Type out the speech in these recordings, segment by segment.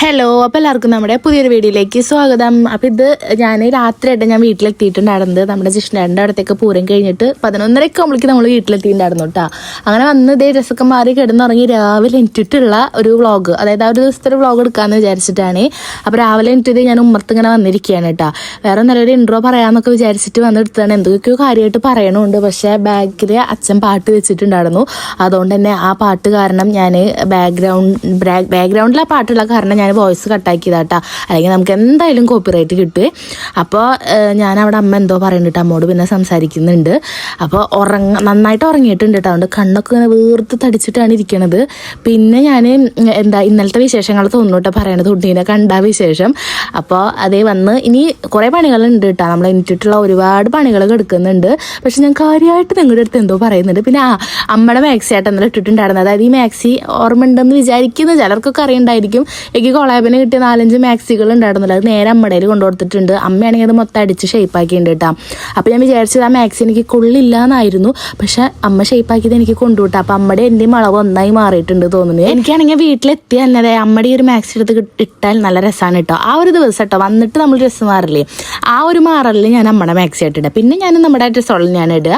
Hello, അപ്പോൾ എല്ലാവർക്കും നമ്മുടെ പുതിയൊരു വീഡിയോയിലേക്ക് സ്വാഗതം. അപ്പോൾ ഇത് ഞാൻ രാത്രിയായിട്ട് ഞാൻ വീട്ടിലെത്തിയിട്ടുണ്ടായിരുന്നത് നമ്മുടെ ജിഷ്ണേൻ്റെ അടുത്തേക്ക് പൂരം കഴിഞ്ഞിട്ട് 11:30 ആകുമ്പോഴേക്ക് നമ്മൾ വീട്ടിലെത്തിയിട്ടുണ്ടായിരുന്നു കേട്ടോ. അങ്ങനെ വന്ന് ഇതേ ഡ്രസ്സൊക്കെ മാറി കിടന്നുറങ്ങി രാവിലെ എണീറ്റിട്ടുള്ള ഒരു വ്ളോഗ്, അതായത് ആ ഒരു ദിവസത്തെ ഒരു വ്ളോഗ് എടുക്കാമെന്ന് വിചാരിച്ചിട്ടാണ്. അപ്പോൾ രാവിലെ എണീറ്റത് ഞാൻ ഉമ്മർത്ത് ഇങ്ങനെ വന്നിരിക്കുകയാണ് കേട്ടോ. വേറെ നല്ലൊരു ഇൻട്രോ പറയാമെന്നൊക്കെ വിചാരിച്ചിട്ട് വന്നെടുത്താണ്. എന്തൊക്കെയോ കാര്യമായിട്ട് പറയണമുണ്ട്, പക്ഷേ ബാക്കിൽ അച്ഛൻ പാട്ട് വെച്ചിട്ടുണ്ടായിരുന്നു. അതുകൊണ്ട് തന്നെ ആ പാട്ട് കാരണം ഞാൻ ബാക്ക്ഗ്രൗണ്ടിൽ ആ പാട്ടുള്ള കാരണം ഞാൻ വോയിസ് കട്ടാക്കിയതാട്ടാ, അല്ലെങ്കിൽ നമുക്ക് എന്തായാലും കോപ്പിറൈറ്റ് കിട്ടുമേ. അപ്പോൾ ഞാൻ അവിടെ അമ്മ എന്തോ പറയുന്നുണ്ട്, അമ്മോട് പിന്നെ സംസാരിക്കുന്നുണ്ട്. അപ്പോൾ നന്നായിട്ട് ഉറങ്ങിയിട്ടുണ്ട് കേട്ടോ. അതുകൊണ്ട് കണ്ണൊക്കെ ഇങ്ങനെ വീർത്ത് തടിച്ചിട്ടാണ് ഇരിക്കണത്. പിന്നെ ഞാൻ ഇന്നലത്തെ വിശേഷങ്ങൾ തോന്നുന്നു കേട്ടോ പറയണത്, ഉണ്ണീനെ കണ്ട വിശേഷം. അപ്പോൾ അതേ വന്ന് ഇനി കുറേ പണികളുണ്ട് കേട്ടോ. നമ്മൾ എനിക്കിട്ടുള്ള ഒരുപാട് പണികൾ കിടക്കുന്നുണ്ട്. പക്ഷെ ഞാൻ കാര്യമായിട്ട് നിങ്ങളുടെ അടുത്ത് എന്തോ പറയുന്നുണ്ട്. പിന്നെ അമ്മയുടെ മാക്സി ആയിട്ട് എന്തെങ്കിലും ഇട്ടിട്ടുണ്ടായിരുന്നു. അതായത് ഈ മാക്സി ഓർമ്മ ഉണ്ടെന്ന് വിചാരിക്കുന്നു, ചിലർക്കൊക്കെ അറിയണ്ടായിരിക്കും. എനിക്ക് കൊളാബിന് കിട്ടിയ 4-5 മാക്സികൾ ഉണ്ടായിരുന്നില്ല, അത് നേരെ അമ്മടയിൽ കൊണ്ടുകൊടുത്തിട്ടുണ്ട്. അമ്മയാണെങ്കിൽ അത് മൊത്തം അടിച്ച് ഷേപ്പാക്കിയിട്ടുണ്ട് കേട്ടോ. അപ്പോൾ ഞാൻ വിചാരിച്ചത് ആ മാക്സി എനിക്ക് കൊള്ളില്ല എന്നായിരുന്നു, പക്ഷെ അമ്മ ഷേപ്പാക്കിയത് എനിക്ക് കൊണ്ടുവിട്ടാം. അപ്പം അമ്മയുടെ എൻ്റെയും അളവ് ഒന്നായി മാറിയിട്ടുണ്ട് തോന്നുന്നു. എനിക്കാണെങ്കിൽ വീട്ടിലെത്തി തന്നെ അമ്മയുടെ ഒരു മാക്സി എടുത്ത് ഇട്ടാൽ നല്ല രസമാണ് കേട്ടോ. ആ ഒരു ദിവസം കേട്ടോ വന്നിട്ട് നമ്മൾ ഡ്രസ്സ് മാറില്ലേ, ആ ഒരു മാറലിൽ ഞാൻ അമ്മയുടെ മാക്സി ആയിട്ടിടുക. പിന്നെ ഞാൻ നമ്മുടെ ഡ്രസ്സോളം ഞാൻ ഇടുക.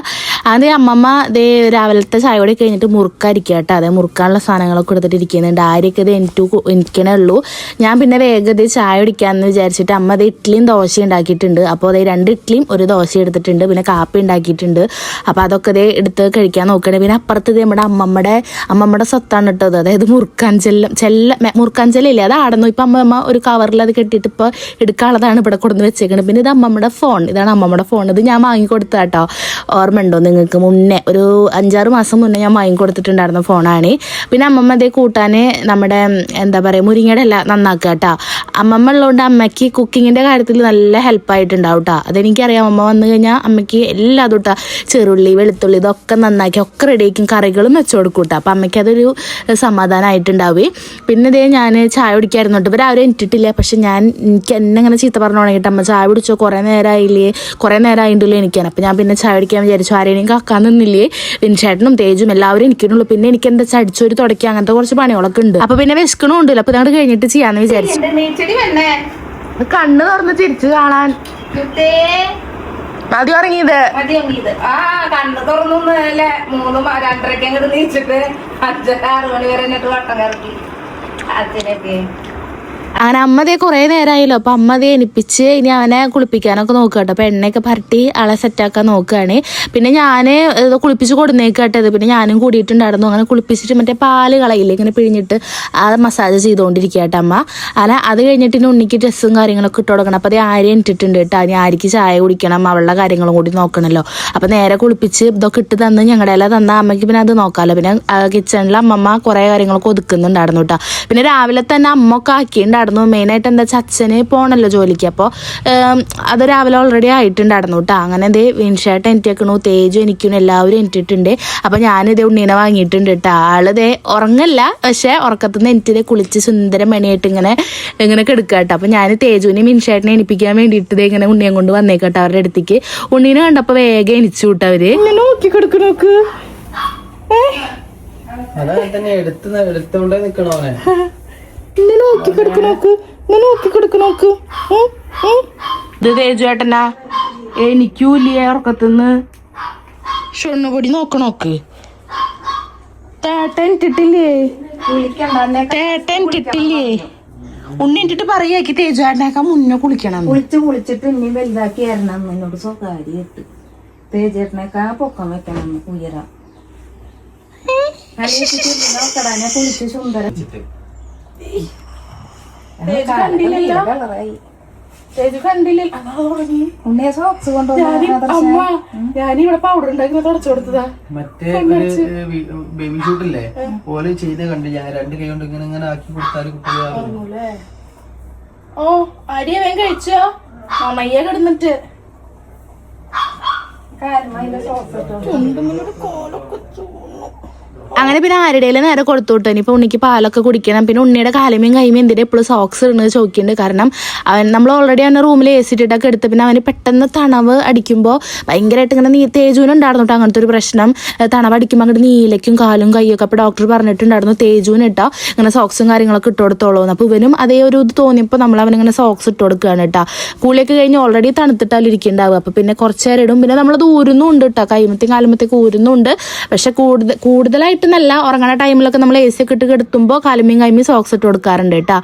അത് അമ്മമ്മ അതേ രാവിലത്തെ ചായയോടെ കഴിഞ്ഞിട്ട് മുറുക്കായിരിക്കുക കേട്ടോ. അതേ മുറുക്കാനുള്ള സാധനങ്ങളൊക്കെ എടുത്തിട്ട് ഇരിക്കുന്നുണ്ട്. ആരൊക്കെ ഇത് എനിക്കണേ ഉള്ളൂ. ഞാൻ പിന്നെ വേഗത ചായ കുടിക്കാമെന്ന് വിചാരിച്ചിട്ട് അമ്മ അത് ഇഡ്ഡലിയും ദോശയും ഉണ്ടാക്കിയിട്ടുണ്ട്. അപ്പോൾ അതേ 2 ഇഡ്ഡലിയും 1 ദോശ എടുത്തിട്ടുണ്ട്. പിന്നെ കാപ്പി ഉണ്ടാക്കിയിട്ടുണ്ട്. അപ്പോൾ അതൊക്കെ അതേ എടുത്ത് കഴിക്കാൻ നോക്കണേ. പിന്നെ അപ്പുറത്ത് നമ്മുടെ അമ്മമ്മയുടെ സ്വത്താണ് ഇട്ടത്, അതായത് മുറുക്കാഞ്ചെല്ലില്ലേ, അത് ആടുന്നു. ഇപ്പം അമ്മമ്മ ഒരു കവറിൽ അത് കെട്ടിയിട്ട് ഇപ്പോൾ എടുക്കാനുള്ളതാണ് ഇവിടെ കൊടുന്ന് വെച്ചേക്കുന്നത്. പിന്നെ ഇത് അമ്മമ്മയുടെ ഫോൺ, ഇതാണ് അമ്മമ്മയുടെ ഫോൺ. ഇത് ഞാൻ വാങ്ങിക്കൊടുത്ത കേട്ടോ. ഓർമ്മ ഉണ്ടോ നിങ്ങൾക്ക്? മുന്നേ ഒരു 5-6 മാസം മുന്നേ ഞാൻ വാങ്ങിക്കൊടുത്തിട്ടുണ്ടായിരുന്ന ഫോണാണ്. പിന്നെ അമ്മമ്മ അതേ കൂട്ടാൻ നമ്മുടെ എന്താ പറയുക മുരിങ്ങയുടെ എല്ലാം നന്നാക്കുക കേട്ടോ. അമ്മമ്മ ഉള്ളതുകൊണ്ട് അമ്മയ്ക്ക് കുക്കിങ്ങിൻ്റെ കാര്യത്തിൽ നല്ല ഹെൽപ്പായിട്ടുണ്ടാവും കേട്ടോ. അതെനിക്കറിയാം. അമ്മ വന്നു കഴിഞ്ഞാൽ അമ്മയ്ക്ക് എല്ലാം അതും ചെറുള്ളി വെളുത്തുള്ളി ഇതൊക്കെ നന്നാക്കി ഒക്കെ റെഡിയാക്കും, കറികളും വെച്ചു കൊടുക്കും കേട്ടോ. അപ്പം അമ്മയ്ക്ക് അതൊരു സമാധാനമായിട്ടുണ്ടാവേ. പിന്നെ ഇതേ ഞാൻ ചായ കുടിക്കായിരുന്നു കേട്ടോ. ഇവർ ആരും എണീറ്റിട്ടില്ല. പക്ഷെ എനിക്ക് എന്നെ ഇങ്ങനെ ചീത്ത പറഞ്ഞു തുടങ്ങിയിട്ട് അമ്മ ചായ കുടിച്ചോ, കുറേ നേരമായിട്ടില്ലേ എനിക്കാണ്. അപ്പം ഞാൻ പിന്നെ ചായ കുടിക്കാൻ വിചാരിച്ചു. ആരെയും കാക്കാൻ നിന്നില്ലേ, വിൻചേട്ടനും തേജും എല്ലാവരും എനിക്കുള്ളൂ. പിന്നെ എനിക്ക് എന്താ അടിച്ചൊരു തുടക്കുക അങ്ങനത്തെ കുറച്ച് പണികളൊക്കെ ഉണ്ട്. അപ്പോൾ പിന്നെ വിശക്കണമുണ്ടല്ലോ. അപ്പോൾ ഇതങ്ങോട്ട് കഴിഞ്ഞിട്ട് ചെയ്യാന്ന് വിചാരിച്ചു. കണ്ണ് തുറന്ന് തിരിച്ചു കാണാൻ മതി ഉറങ്ങിയത്. കണ്ണ് തുറന്നു 3-2:30 അങ്ങോട്ട് നീച്ചിട്ട് 5-6 മണി വരെ വട്ടം കറക്കി അതിനൊക്കെ. അങ്ങനെ അമ്മതേ കുറേ നേരമായല്ലോ. അപ്പം അമ്മതേ എനിപ്പിച്ച് ഇനി അവനെ കുളിപ്പിക്കാനൊക്കെ നോക്കുക കേട്ടോ. അപ്പം എണ്ണയൊക്കെ പരട്ടി ആളെ സെറ്റാക്കാൻ നോക്കുകയാണ്. പിന്നെ ഞാൻ കുളിപ്പിച്ച് കൊടുന്നേക്കട്ടത്. പിന്നെ ഞാനും കൂടിയിട്ടുണ്ടായിരുന്നു. അങ്ങനെ കുളിപ്പിച്ചിട്ട് മറ്റേ പാല് കളയില്ലേ ഇങ്ങനെ പിഴിഞ്ഞിട്ട് ആ മസാജ് ചെയ്തുകൊണ്ടിരിക്കുക കേട്ടോ അമ്മ. അങ്ങനെ അത് കഴിഞ്ഞിട്ട് ഇനി ഉണ്ണിക്ക് ഡ്രസ്സും കാര്യങ്ങളൊക്കെ ഇട്ട് കൊടുക്കണം. അപ്പോൾ അതേ ആര്യ ഇട്ടിട്ടുണ്ട് കേട്ടോ. ഇനി ആര്യക്ക് ചായ കുടിക്കണം, അവളുടെ കാര്യങ്ങളും കൂടി നോക്കണമല്ലോ. അപ്പം നേരെ കുളിപ്പിച്ച് ഇതൊക്കെ ഇട്ട് തന്ന് ഞങ്ങളുടെ എല്ലാം തന്ന അമ്മയ്ക്ക് പിന്നെ അത് നോക്കാമല്ലോ. പിന്നെ കിച്ചണിൽ അമ്മമ്മ കുറേ കാര്യങ്ങളൊക്കെ ഒതുക്കുന്നുണ്ടായിരുന്നു കേട്ടോ. പിന്നെ രാവിലെ തന്നെ അമ്മ ഒക്കെ ആക്കിയിട്ടുണ്ടായിരുന്നു. മെയിനായിട്ട് എന്താ വെച്ചാൽ അച്ഛന് പോകണമല്ലോ ജോലിക്ക്. അപ്പോൾ അത് രാവിലെ ഓൾറെഡി ആയിട്ടുണ്ടായിരുന്നു കേട്ടോ. അങ്ങനെ ഇതേ വിൻഷേട്ട് എനിറ്റേക്കണു, തേജു എനിക്കും എല്ലാവരും എനിറ്റിട്ടുണ്ട്. അപ്പോൾ ഞാനിതേ ഉണ്ണീനെ വാങ്ങിയിട്ടുണ്ട് കേട്ടോ. ആളിതേ ഉറങ്ങല്ല, പക്ഷേ ഉറക്കത്തുനിന്ന് എനിറ്റിതേ കുളിച്ച് സുന്ദരമണിയായിട്ട് ഇങ്ങനെ കിടക്കുക കേട്ടോ. അപ്പോൾ ഞാൻ തേജുവിനെ മിൻഷേട്ടിനെ എണിപ്പിക്കാൻ വേണ്ടിയിട്ട് ഇതേ ഇങ്ങനെ ഉണ്ണിയെ കൊണ്ട് വന്നേക്കട്ടെ അവരുടെ അടുത്തേക്ക്. ഉണ്ണീനെ കണ്ടപ്പോൾ വേഗം എണിച്ചു വിട്ടു അവര്. നോക്കി കിടക്കു നോക്ക് ഇത് തേജുവേട്ടനാ എനിക്കൂല്ലേ ഉറക്കത്തുനിന്ന് ഷൊണ്ണുപൊടി നോക്ക്. തേട്ടൻ ഇട്ടിട്ടില്ലേ ഉണ്ണി ഇട്ടിട്ട് പറയാക്കി തേജുവേട്ടനേക്കാ മുന്നേ കുളിക്കണം. കുളിച്ചിട്ട് ഇനി വലുതാക്കി തരണം എന്നോട് സ്വകാര്യമായിട്ട്. തേജേട്ടനേക്കാ പൊക്കം വെക്കണം ഉയരാം. കുളിച്ച് സുന്ദരം ഞാനിവിടെ പൗഡർ ഉണ്ടാക്കി തുടച്ചു കൊടുത്തതാ. മറ്റേ ബേബി ഷൂട്ടില്ലേ പോലെ ചെയ്ത് കണ്ട് ഞാൻ 2 കൈ കൊണ്ട് ഇങ്ങനെ ആക്കി കൊടുത്താല് കുട്ടികളെ. ഓ അരിയ വേഗം കഴിച്ചോ അമ്മയ്യ കിടന്നിട്ട്. അങ്ങനെ പിന്നെ ആരുടെയും നേരെ കൊടുത്തു വിട്ടു. ഇനിയിപ്പോൾ ഉണ്ണിക്ക് പാലൊക്കെ കുടിക്കണം. പിന്നെ ഉണ്ണിയുടെ കാലമേയും കൈമയും എന്തിനാ എപ്പോഴും സോക്സ് ഇടുന്നത് ചോദിക്കുന്നുണ്ട്. കാരണം നമ്മൾ ഓൾറെഡി അവൻ്റെ റൂമിൽ AC ഇട്ടിട്ടൊക്കെ എടുത്ത് പിന്നെ അവന് പെട്ടെന്ന് തണവ് അടിക്കുമ്പോൾ ഭയങ്കരമായിട്ട് ഇങ്ങനെ തേജുവിനുണ്ടായിരുന്നു കേട്ടോ അങ്ങനത്തെ ഒരു പ്രശ്നം. തണവ് അടിക്കുമ്പോൾ അങ്ങോട്ട് നീലയ്ക്കും കാലും കൈയൊക്കെ. അപ്പോൾ ഡോക്ടർ പറഞ്ഞിട്ടുണ്ടായിരുന്നു തേജുവിനിട്ടാ ഇങ്ങനെ സോക്സും കാര്യങ്ങളൊക്കെ ഇട്ട് കൊടുത്തോളൂ. അപ്പോൾ ഇവനും അതേ ഒരു ഇത് തോന്നിയപ്പോൾ നമ്മൾ അവനിങ്ങനെ സോക്സ് ഇട്ട് കൊടുക്കുകയാണ് കേട്ടോ. കൂളിയൊക്കെ കഴിഞ്ഞ് ഓൾറെഡി തണുത്തിട്ടാലും ഇരിക്കുന്നുണ്ടാവുക. അപ്പോൾ പിന്നെ കുറച്ച് നേരം ഇടും. പിന്നെ നമ്മളത് ഊരുന്നുണ്ട് കേട്ടോ, കൈമത്തേക്കും കാലുമത്തേക്ക് ഊരുന്നുണ്ട്. പക്ഷെ കൂടുതലായിട്ട് നല്ല ഉറങ്ങണ ടൈമിലൊക്കെ നമ്മൾ AC ഒക്കെ ഇട്ട് കെടുത്തുമ്പോൾ കാലുമയും കൈമയും സോക്സ് ഇട്ട് കൊടുക്കാറുണ്ട് കേട്ടോ.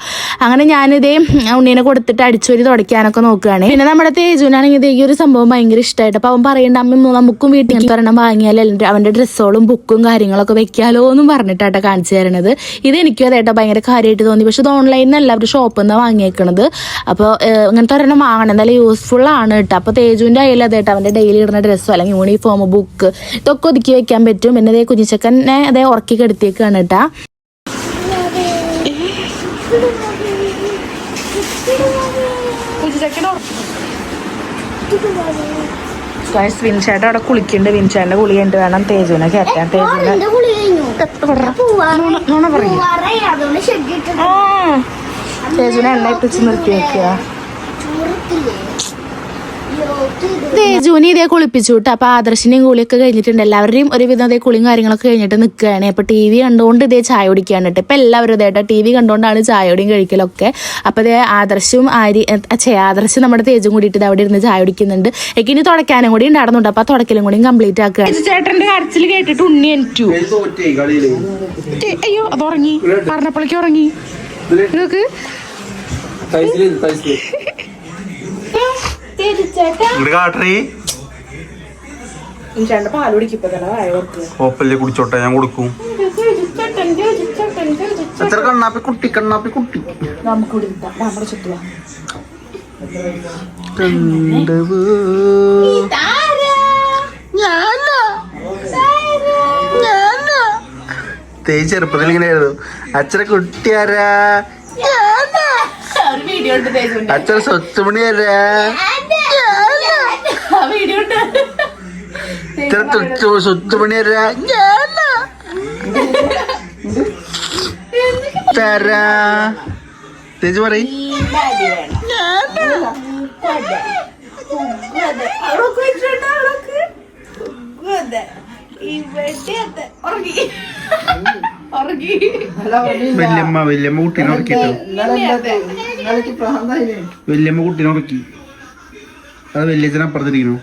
അങ്ങനെ ഞാനിതേ ഉണ്ണീനെ കൊടുത്തിട്ട് അടിച്ചൊരി തുടയ്ക്കാനൊക്കെ നോക്കുകയാണ്. പിന്നെ നമ്മുടെ തേജുവിനാണെങ്കിൽ ഇതേ ഈ ഒരു സംഭവം ഭയങ്കര ഇഷ്ടമായിട്ട്. അപ്പോൾ അവൻ പറയേണ്ട അമ്മ നമുക്കും വീട്ടിൽ ഒരെണ്ണം വാങ്ങിയാൽ അവൻ്റെ ഡ്രസ്സോളും ബുക്കും കാര്യങ്ങളൊക്കെ വെക്കാലോ എന്നും പറഞ്ഞിട്ടാട്ടോ കാണിച്ചു തരണത്. ഇത് എനിക്കും അതേട്ടോ ഭയങ്കര കാര്യമായിട്ട് തോന്നി. പക്ഷെ ഇത് ഓൺലൈനിൽ അവരുടെ ഷോപ്പിൽ നിന്നാണ് വാങ്ങിയേക്കണത്. അപ്പോൾ ഇങ്ങനത്തെ ഒരെണ്ണം വാങ്ങണം, എന്തായാലും യൂസ്ഫുൾ ആണ് കേട്ടോ. അപ്പോൾ തേജുവിൻ്റെ കയ്യിൽ അതേട്ടോ അവൻ്റെ ഡെയിലി ഇടുന്ന ഡ്രസ്സോ അല്ലെങ്കിൽ യൂണിഫോം ബുക്ക് ഇതൊക്കെ ഒതുക്കി വെക്കാൻ പറ്റും. പിന്നെ അതേ കുഞ്ഞിച്ചക്കനെ അതേ ഉറക്കി കെടുത്തിയേക്കാണ് കേട്ടാ. വിൻചേട്ടൻ അവിടെ കുളിക്കുന്നുണ്ട്. വിൻചേട്ടൻ്റെ കുളി കഴിഞ്ഞിട്ട് വേണം തേജുവിനെ കയറ്റാൻ. തേജുവിനെ എണ്ണ ഇപ്പിച്ച് നിർത്തി വെക്കുക. തേജുവിനെ ഇതേ കുളിപ്പിച്ചു വിട്ടു. അപ്പോൾ ആദർശിനെയും കുളിയൊക്കെ കഴിഞ്ഞിട്ടുണ്ട്. എല്ലാവരുടെയും ഒരുവിധം അതേ കുളിയും കാര്യങ്ങളൊക്കെ കഴിഞ്ഞിട്ട് നിൽക്കുകയാണ്. അപ്പോൾ TV കണ്ടുകൊണ്ട് ഇതേ ചായ കുടിക്കുകയാണ് കേട്ടോ. ഇപ്പം എല്ലാവരും ഇതേട്ടോ TV കണ്ടുകൊണ്ടാണ് ചായ കുടിയും കഴിക്കലൊക്കെ. അപ്പോൾ ഇതേ ആദർശും ആദർശം നമ്മുടെ തേജും കൂടിയിട്ട് അവിടെ ഇരുന്ന് ചായ കുടിക്കുന്നുണ്ട്. എനിക്ക് ഇനി തുടയ്ക്കാനും കൂടി ഉണ്ടായിരുന്നുണ്ട്. അപ്പോൾ ആ തുടക്കലും കൂടി കംപ്ലീറ്റ് ആക്കുക. ചേട്ടൻ്റെ കരച്ചിൽ കേട്ടിട്ട് ഉണ്ണി എനിറ്റു. അയ്യോ അത് ഉറങ്ങി, പറഞ്ഞപ്പോഴേക്കും ഉറങ്ങി. കുടിച്ചോട്ടെ, ഞാൻ കൊടുക്കും. എത്ര കണ്ണാപ്പി കുട്ടി, കണ്ണാപ്പി കുട്ടി. ചെറുപ്പത്തിൽ ഇങ്ങനെയായിരുന്നു. അച്ഛനെ കുട്ടിയാരാ, അച്ഛൻ സ്വത്തുമണിയാരാ, സ്വത്തുമണിയാരാ താരാ. തേജ് പറയും വല്യമ്മ കുട്ടീനെ ഉറക്കിട്ടോ. വല്യമ്മ കുട്ടീനെ ഉറക്കി. അത് വല്യച്ഛൻ അപ്പുറത്തിരിക്കണോ.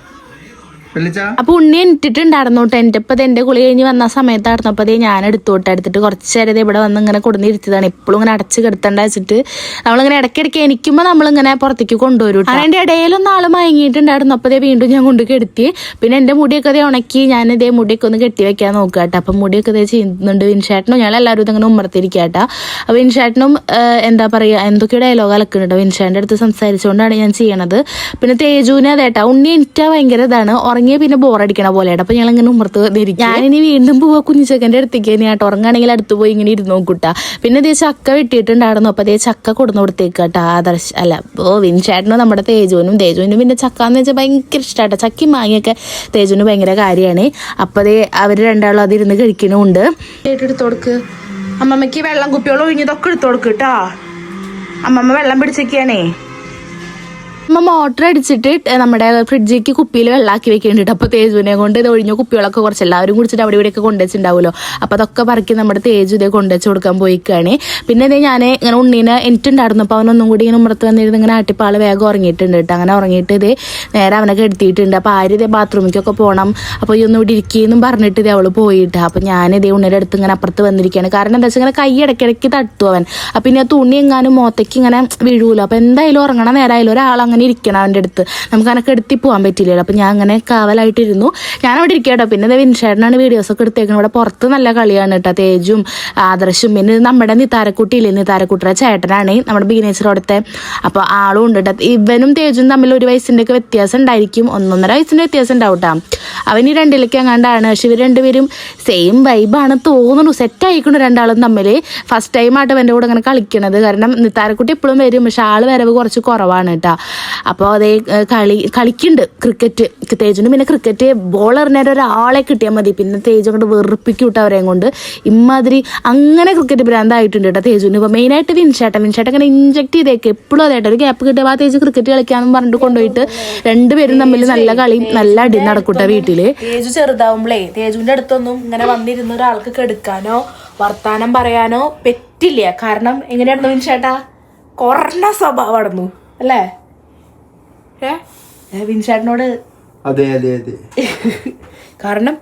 അപ്പൊ ഉണ്ണി എനിട്ടിട്ടുണ്ടായിരുന്നു കേട്ടോ. എൻ്റെ ഇപ്പം എൻ്റെ കുളി കഴിഞ്ഞ് വന്ന സമയത്തായിരുന്നു. അപ്പോൾ അതേ ഞാൻ എടുത്തിട്ട് കുറച്ച് നേരം ഇവിടെ വന്ന് ഇങ്ങനെ കൊടുന്നിരുത്തിയതാണ്. എപ്പോഴും ഇങ്ങനെ അടച്ച് കിടത്തേണ്ട വെച്ചിട്ട് നമ്മളിങ്ങനെ ഇടയ്ക്കിടയ്ക്ക് എനിക്കുമ്പോൾ നമ്മളിങ്ങനെ പുറത്തേക്ക് കൊണ്ടുവരും. അതിൻ്റെ ഇടയിലൊന്നും ആൾ മയങ്ങിയിട്ടുണ്ടായിരുന്നു. അപ്പോൾ അതേ വീണ്ടും ഞാൻ കൊണ്ട് കെടുത്തി. പിന്നെ എൻ്റെ മുടിയൊക്കെ അതേ ഉണക്കി ഞാൻ ഇതേ മുടിയൊക്കെ ഒന്ന് കെട്ടി വെക്കാൻ നോക്കുക കേട്ടോ. അപ്പം മുടിയൊക്കെ ഇതേ ചെയ്യുന്നുണ്ട്. വിൻചേട്ടനും ഞാൻ എല്ലാവരും ഇതങ്ങനെ ഉമ്മർത്തിരിക്കുക കേട്ടോ. അപ്പോൾ വിൻചേട്ടനും എന്താ പറയുക എന്തൊക്കെ ഡയലോഗ് അലക്കുന്നുണ്ടോ. വിൻചേട്ടൻ്റെ അടുത്ത് സംസാരിച്ചുകൊണ്ടാണ് ഞാൻ ചെയ്യണത്. പിന്നെ തേജുവിനെ അതേട്ടാ ഉണ്ണി എനിറ്റാ ഭയങ്കര ഇതാണ്. ഉറങ്ങിയ പിന്നെ ബോറടിക്കണ പോലെയാണ്. അപ്പോൾ ഞങ്ങളിങ്ങനെ ഉമ്മർത്ത് ഇരിക്കും. ഞാനിനി വീണ്ടും പോവാ കുഞ്ഞിച്ചക്കൻ്റെ അടുത്തേക്ക് തന്നെയാട്ടോ. ഉറങ്ങാണെങ്കിൽ അടുത്ത് പോയി ഇങ്ങനെ ഇരുന്ന് നോക്കൂട്ടാ. പിന്നെ അതേ ചക്ക വെട്ടിയിട്ടുണ്ടായിരുന്നു. അപ്പോൾ അതേ ചക്ക കൊടുന്ന് കൊടുത്തേക്കാട്ടോ. വിൻചേട്ടനും നമ്മുടെ തേജുവിനും പിന്നെ ചക്ക എന്ന് വെച്ചാൽ ഭയങ്കര ഇഷ്ടമാട്ടോ. ചക്കി മാങ്ങിയൊക്കെ തേജുവിന് ഭയങ്കര കാര്യമാണ്. അപ്പോൾ അതേ അവർ രണ്ടാളും അതിരുന്ന് കഴിക്കണമുണ്ട്. എടുത്തു കൊടുക്ക് അമ്മമ്മയ്ക്ക്. വെള്ളം കുപ്പിയോളം ഒഴിഞ്ഞതൊക്കെ എടുത്തു കൊടുക്ക് കേട്ടോ. അമ്മമ്മ വെള്ളം പിടിച്ചൊക്കെയാണേ. അമ്മ മോട്ടർ അടിച്ചിട്ട് നമ്മുടെ ഫ്രിഡ്ജിലേക്ക് കുപ്പിയിൽ വെള്ളമാക്കി വെക്കേണ്ടിട്ട്. അപ്പോൾ തേജുവിനെ കൊണ്ട് ഇത് ഒഴിഞ്ഞ കുപ്പികളൊക്കെ കുറച്ച് എല്ലാവരും കുടിച്ചിട്ട് അവിടെ ഇവിടെയൊക്കെ കൊണ്ടുവച്ചിട്ടുണ്ടാവുമല്ലോ. അപ്പോൾ അതൊക്കെ പറക്കി നമ്മുടെ തേജു ഇതേ കൊണ്ടുവച്ച് കൊടുക്കാൻ പോയിക്കാണ്. പിന്നെ ഇതേ ഞാൻ ഇങ്ങനെ ഉണ്ണീനെ എനിട്ടുണ്ടായിരുന്നു. അപ്പോൾ അവനൊന്നും കൂടി ഇങ്ങനെ ഉമ്മർത്ത് വന്നിരുന്ന് ഇങ്ങനെ ആട്ടിപ്പാൾ വേഗം ഉറങ്ങിയിട്ടുണ്ട് കേട്ടോ. അങ്ങനെ ഉറങ്ങിയിട്ട് ഇത് നേരെ അവനൊക്കെ എടുത്തിട്ടുണ്ട്. അപ്പോൾ ആര് ഇതേ ബാത്റൂമിലേക്കൊക്കെ പോകണം. അപ്പോൾ ഈ ഒന്നും ഇവിടെ ഇരിക്കുകയെന്നും പറഞ്ഞിട്ട് ഇതേ അവൾ പോയിട്ട്. അപ്പോൾ ഞാനിതേ ഉണ്ണിയുടെ അടുത്ത് ഇങ്ങനെ അപ്പുറത്ത് വന്നിരിക്കുകയാണ്. കാരണം എന്താ വെച്ചാൽ ഇങ്ങനെ കൈ ഇടയ്ക്കിടയ്ക്ക് തട്ടു അവൻ. അപ്പം പിന്നെ തുണി എങ്ങാനും മുഖത്തേക്ക് ഇങ്ങനെ വീഴൂലോ. അപ്പോൾ എന്തായാലും ഉറങ്ങണ നേരമായാലും ഒരാൾ അങ്ങനെ ഇരിക്കണം അവൻ്റെ അടുത്ത്. നമുക്ക് അങ്ങനെ എടുത്തി പോകാൻ പറ്റില്ലല്ലോ. അപ്പം ഞാൻ അങ്ങനെ കാവലായിട്ടിരുന്നു. ഞാനവിടെ ഇരിക്കുക കേട്ടോ. പിന്നെ വിൻചേട്ടനാണ് വീഡിയോസൊക്കെ എടുത്തേക്കുന്നത്. ഇവിടെ പുറത്ത് നല്ല കളിയാണ് കേട്ടോ. തേജും ആദർശും പിന്നെ നമ്മുടെ നിതാരക്കുട്ടിയില്ലേ, നിതാരക്കുട്ടിയുടെ ചേട്ടനാണ് നമ്മുടെ ബീനേച്ചർ അവിടുത്തെ. അപ്പോൾ ആളും ഉണ്ട് കേട്ടോ. ഇവനും തേജും തമ്മിൽ 1 വയസ്സിൻ്റെയൊക്കെ വ്യത്യാസം ഉണ്ടായിരിക്കും. 1.5 വയസ്സിൻ്റെ വ്യത്യാസം ഉണ്ടാവും കേട്ടോ. അവന് 2ലേക്ക് എങ്ങാണ്ടാണ്. പക്ഷെ ഇവർ രണ്ടുപേരും സെയിം വൈബാണ് തോന്നുന്നു. സെറ്റ് ആയിക്കണം രണ്ടാളും തമ്മിൽ. ഫസ്റ്റ് ടൈം ആയിട്ട് അവൻ്റെ കൂടെ അങ്ങനെ കളിക്കണത്. കാരണം നിത്താരക്കുട്ടി എപ്പോഴും വരും. പക്ഷെ ആൾ വരവ് കുറച്ച് കുറവാണ് കേട്ടോ. അപ്പോൾ അതേ കളിക്കുന്നുണ്ട് ക്രിക്കറ്റ്. തേജുന് പിന്നെ ക്രിക്കറ്റ് ബോൾ എറിഞ്ഞാൽ ഒരാളെ കിട്ടിയാൽ മതി, പിന്നെ തേജു കൊണ്ട് വെറുപ്പിക്കും കേട്ടോ അവരെയും കൊണ്ട്. ഇമ്മാതിരി അങ്ങനെ ക്രിക്കറ്റ് ഭ്രാന്തായിട്ടുണ്ട് കേട്ടോ തേജുന്. ഇപ്പോൾ മെയിനായിട്ട് വിൻഷേട്ടൻ ഇങ്ങനെ ഇഞ്ചക്ട് ചെയ്തേക്ക് എപ്പോഴും അതായിട്ട് ഒരു ഗ്യാപ്പ് കിട്ടിയ ആ തേജു ക്രിക്കറ്റ് കളിക്കാമെന്ന് പറഞ്ഞിട്ട് കൊണ്ടുപോയിട്ട് രണ്ടുപേരും തമ്മിൽ നല്ല കളി നല്ല അടി നടക്കൂട്ട വീട്ടില്. തേജു ചെറുതാവുമ്പളേ തേജുവിന്റെ അടുത്തൊന്നും ഇങ്ങനെ വന്നിരുന്ന ഒരാൾക്ക് കെടുക്കാനോ വർത്താനം പറയാനോ പറ്റില്ല. കാരണം എങ്ങനെയായിരുന്നു വിൻഷേട്ടാ, കുറഞ്ഞ സ്വഭാവമായിരുന്നു അല്ലേ വിൻഷേട്ടനോട്? അതെ അതെ അതെ. കാരണം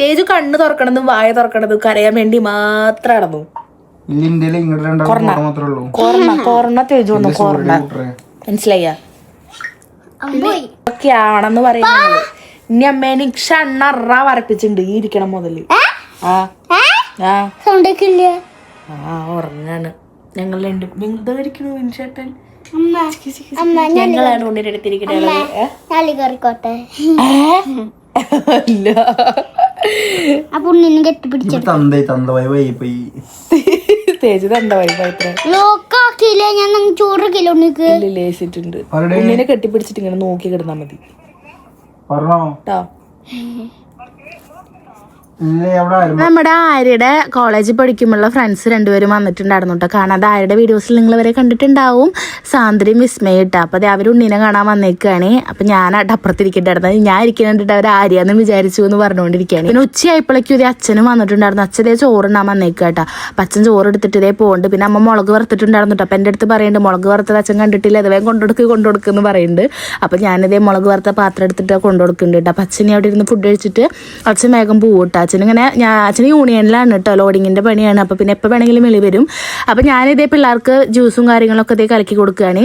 തേജു കണ്ണ് തുറക്കണതും വായ തുറക്കണതും കരയാൻ വേണ്ടി മാത്രം നടന്നു. കൊറോണ തേജു വന്നു, കൊറോണ മനസ്സിലായ ഒക്കെ ആണെന്ന് പറയുന്നത്. ഇനി അമ്മേനെ ക്ഷണ്ണറ വരപ്പിച്ചിട്ടുണ്ട് ഈ ഇരിക്കണം മുതല്. ഉറങ്ങാണ് ഞങ്ങൾ രണ്ടും. നിങ്ങളിരിക്കണു വിൻഷേട്ടൻ, ഞങ്ങളാണ് കൊണ്ടിട്ട് എടുത്തിരിക്കുന്നത്. അല്ല തേജ് തന്തവായിട്ടുണ്ട്. ഉണ്ണിനെ കെട്ടിപ്പിടിച്ചിട്ട് ഇങ്ങനെ നോക്കി കിടന്നാ മതി കേട്ടോ. നമ്മുടെ ആര്യയുടെ കോളേജിൽ പഠിക്കുമ്പോഴുള്ള ഫ്രണ്ട്സ് രണ്ടുപേരും വന്നിട്ടുണ്ടായിരുന്നു കേട്ടോ കാണാൻ. ആര്യയുടെ വീഡിയോസിൽ നിങ്ങൾ വരെ കണ്ടിട്ടുണ്ടാവും, സാന്ദ്രയും വിസ്മയും ഇട്ടാ. അപ്പോൾ അത് അവർ ഉണ്ണിനെ കാണാൻ വന്നേക്കാണ്. അപ്പം ഞാൻ അപ്പുറത്തിരിക്കണ്ടായിരുന്നത്, ഞാൻ ഇരിക്കുന്നുണ്ടിട്ട് അവർ ആര്യാന്ന് വിചാരിച്ചു എന്ന് പറഞ്ഞുകൊണ്ടിരിക്കുകയാണ്. പിന്നെ ഉച്ചയായപ്പോഴേക്കും ഇതേ അച്ഛനും വന്നിട്ടുണ്ടായിരുന്നു. അച്ഛതേ ചോറുണ്ടാൻ വന്നേക്കുക കേട്ടോ. അപ്പം അച്ഛൻ ചോറ് എടുത്തിട്ട് ഇതേ പോകുന്നുണ്ട്. പിന്നെ അമ്മ മുളക് വറുത്തിട്ടുണ്ടായിരുന്നു കേട്ടോ. അപ്പം എൻ്റെ അടുത്ത് പറയുന്നുണ്ട് മുളക് വറുത്തത് അച്ഛൻ കണ്ടിട്ടില്ല, അത് വേഗം കൊണ്ടുകൊടുക്കുമെന്ന് പറയുന്നുണ്ട്. അപ്പം ഞാനിതേ മുളക് വറുത്ത പാത്രം എടുത്തിട്ട് കൊണ്ടുകൊടുക്കുന്നുണ്ട് കേട്ടോ. അപ്പം അച്ഛനെ അവിടെ ഇരുന്ന് ഫുഡ് കഴിച്ചിട്ട് അച്ഛൻ വേഗം പോകും കേട്ടോ. അച്ഛന് യൂണിയനിലാണ് കേട്ടോ, ലോഡിങ്ങിൻ്റെ പണിയാണ്. അപ്പോൾ പിന്നെ എപ്പോൾ വേണമെങ്കിലും വെളി വരും. അപ്പോൾ ഞാനിതേ പിള്ളേർക്ക് ജ്യൂസും കാര്യങ്ങളൊക്കെ ഇതേ കലക്കി കൊടുക്കുകയാണ്.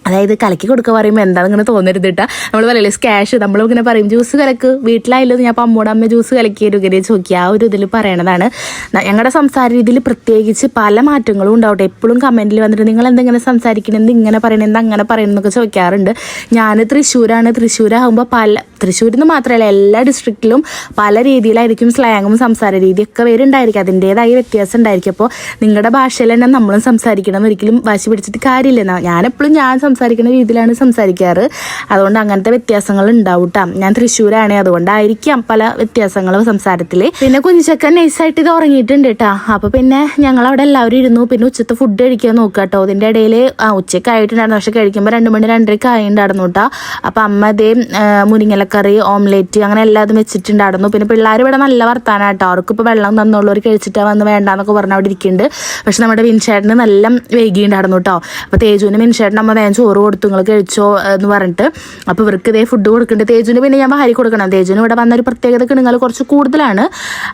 അതായത് കലക്കി കൊടുക്കുക പറയുമ്പോൾ എന്താ ഇങ്ങനെ തോന്നരുത് കേട്ടോ. നമ്മൾ പറയില്ലേ സ്കാഷ്, നമ്മളിങ്ങനെ പറയും ജ്യൂസ് കലക്ക് വീട്ടിലായല്ലോ, ഞാൻ അപ്പോൾ അമ്മോടെ അമ്മ ജ്യൂസ് കലക്കി ഇങ്ങനെ ചോദിക്കുക, ആ ഒരു ഇതിൽ പറയണതാണ്. ഞങ്ങളുടെ സംസാര രീതിയിൽ പ്രത്യേകിച്ച് പല മാറ്റങ്ങളും ഉണ്ടാവട്ടെ. എപ്പോഴും കമൻറ്റിൽ വന്നിട്ട് നിങ്ങൾ എന്തെങ്കിലും സംസാരിക്കണമെന്ന് ഇങ്ങനെ പറയണം, എന്താ അങ്ങനെ പറയണമെന്നൊക്കെ ചോദിക്കാറുണ്ട്. ഞാൻ തൃശ്ശൂരാകുമ്പോൾ തൃശ്ശൂരിൽ നിന്ന് മാത്രമല്ല എല്ലാ ഡിസ്ട്രിക്റ്റിലും പല രീതിയിലായിരിക്കും സ്ലാങ്ങും സംസാര രീതിയൊക്കെ വരുന്നുണ്ടായിരിക്കും, അതിൻ്റേതായ വ്യത്യാസം ഉണ്ടായിരിക്കും. അപ്പോൾ നിങ്ങളുടെ ഭാഷയിൽ തന്നെ നമ്മളും സംസാരിക്കണം, ഒരിക്കലും വാശി പിടിച്ചിട്ട് കാര്യമില്ല. ഞാനെപ്പോഴും ഞാൻ സംസാരിക്കുന്ന രീതിയിലാണ് സംസാരിക്കാറ്, അതുകൊണ്ട് അങ്ങനത്തെ വ്യത്യാസങ്ങൾ ഉണ്ടാവും കേട്ടോ. ഞാൻ തൃശ്ശൂരാണ്, അതുകൊണ്ടായിരിക്കാം പല വ്യത്യാസങ്ങളും സംസാരത്തിൽ. പിന്നെ കുഞ്ഞിച്ചക്കൻ നൈസായിട്ട് ഇത് ഉറങ്ങിയിട്ടുണ്ട് കേട്ടോ. അപ്പോൾ പിന്നെ ഞങ്ങൾ അവിടെ എല്ലാവരും ഇരുന്നു. പിന്നെ ഉച്ചത്തെ ഫുഡ് കഴിക്കാൻ നോക്കുക കേട്ടോ. അതിൻ്റെ ഇടയിൽ ഉച്ചയ്ക്ക് ആയിട്ടുണ്ടായിരുന്നു, പക്ഷെ കഴിക്കുമ്പോൾ 2 മണി 2:30 ആയിട്ടുണ്ടായിരുന്നു കേട്ടോ. അപ്പോൾ അമ്മ അതേ മുരിങ്ങലക്കറി, ഓംലേറ്റ് അങ്ങനെ എല്ലാതും വെച്ചിട്ടുണ്ടായിരുന്നു. പിന്നെ പിള്ളേർ ഇവിടെ നല്ല വർത്താനം കേട്ടോ. അവർക്കിപ്പോൾ വെള്ളം തന്നുള്ളവർ കഴിച്ചിട്ടാ വന്ന് വേണ്ടാന്നൊക്കെ പറഞ്ഞ് അവിടെ ഇരിക്കുന്നുണ്ട്. പക്ഷെ നമ്മുടെ വിൻഷേട്ടന് നല്ല വൈകിയുണ്ടായിരുന്നു കേട്ടോ. അപ്പോൾ തേജുവിന് വിൻഷേട്ടൻ അമ്മ വേഗം ചോറ് കൊടുത്തു, നിങ്ങൾ കഴിച്ചോ എന്ന് പറഞ്ഞിട്ട്. അപ്പോൾ ഇവർക്ക് ഇതേ ഫുഡ് കൊടുക്കുന്നുണ്ട്. തേജുവിന് പിന്നെ ഞാൻ വാരി കൊടുക്കണം. തേജുവിന് ഇവിടെ വന്നൊരു പ്രത്യേകത കിണുങ്ങൾ കുറച്ച് കൂടുതലാണ്.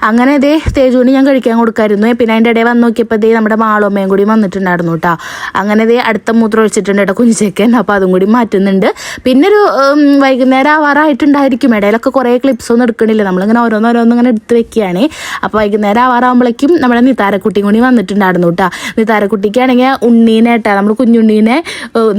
അങ്ങനെ ഇതേ തേജുവിന് ഞാൻ കഴിക്കാൻ കൊടുക്കായിരുന്നു. പിന്നെ അതിൻ്റെ ഇടയിൽ വന്ന് നോക്കിയപ്പോൾ ഇതേ നമ്മുടെ മാളമ്മയും കൂടി വന്നിട്ടുണ്ടായിരുന്നു കേട്ടോ. അങ്ങനെ ഇതേ അടുത്ത മൂത്രം ഒഴിച്ചിട്ടുണ്ട് കേട്ടോ കുഞ്ഞിച്ചേക്കൻ. അപ്പോൾ അതും കൂടി മാറ്റുന്നുണ്ട്. പിന്നെ ഒരു വൈകുന്നേരം ആവാറായിട്ടുണ്ടായിരിക്കും. ഇടയിലൊക്കെ കുറേ ക്ലിപ്സ് ഒന്നും എടുക്കണില്ല, നമ്മളിങ്ങനെ ഓരോന്നോരോന്നും ഇങ്ങനെ എടുത്ത് വെക്കുകയാണ്. അപ്പോൾ വൈകുന്നേരം ആവാറാകുമ്പോഴേക്കും നമ്മുടെ നിതാരക്കുട്ടിയും കൂടി വന്നിട്ടുണ്ടായിരുന്നു കേട്ടോ. നിതാരക്കുട്ടിക്കാണെങ്കിൽ ഉണ്ണീനെ കേട്ടോ, നമ്മൾ കുഞ്ഞുണ്ണീനെ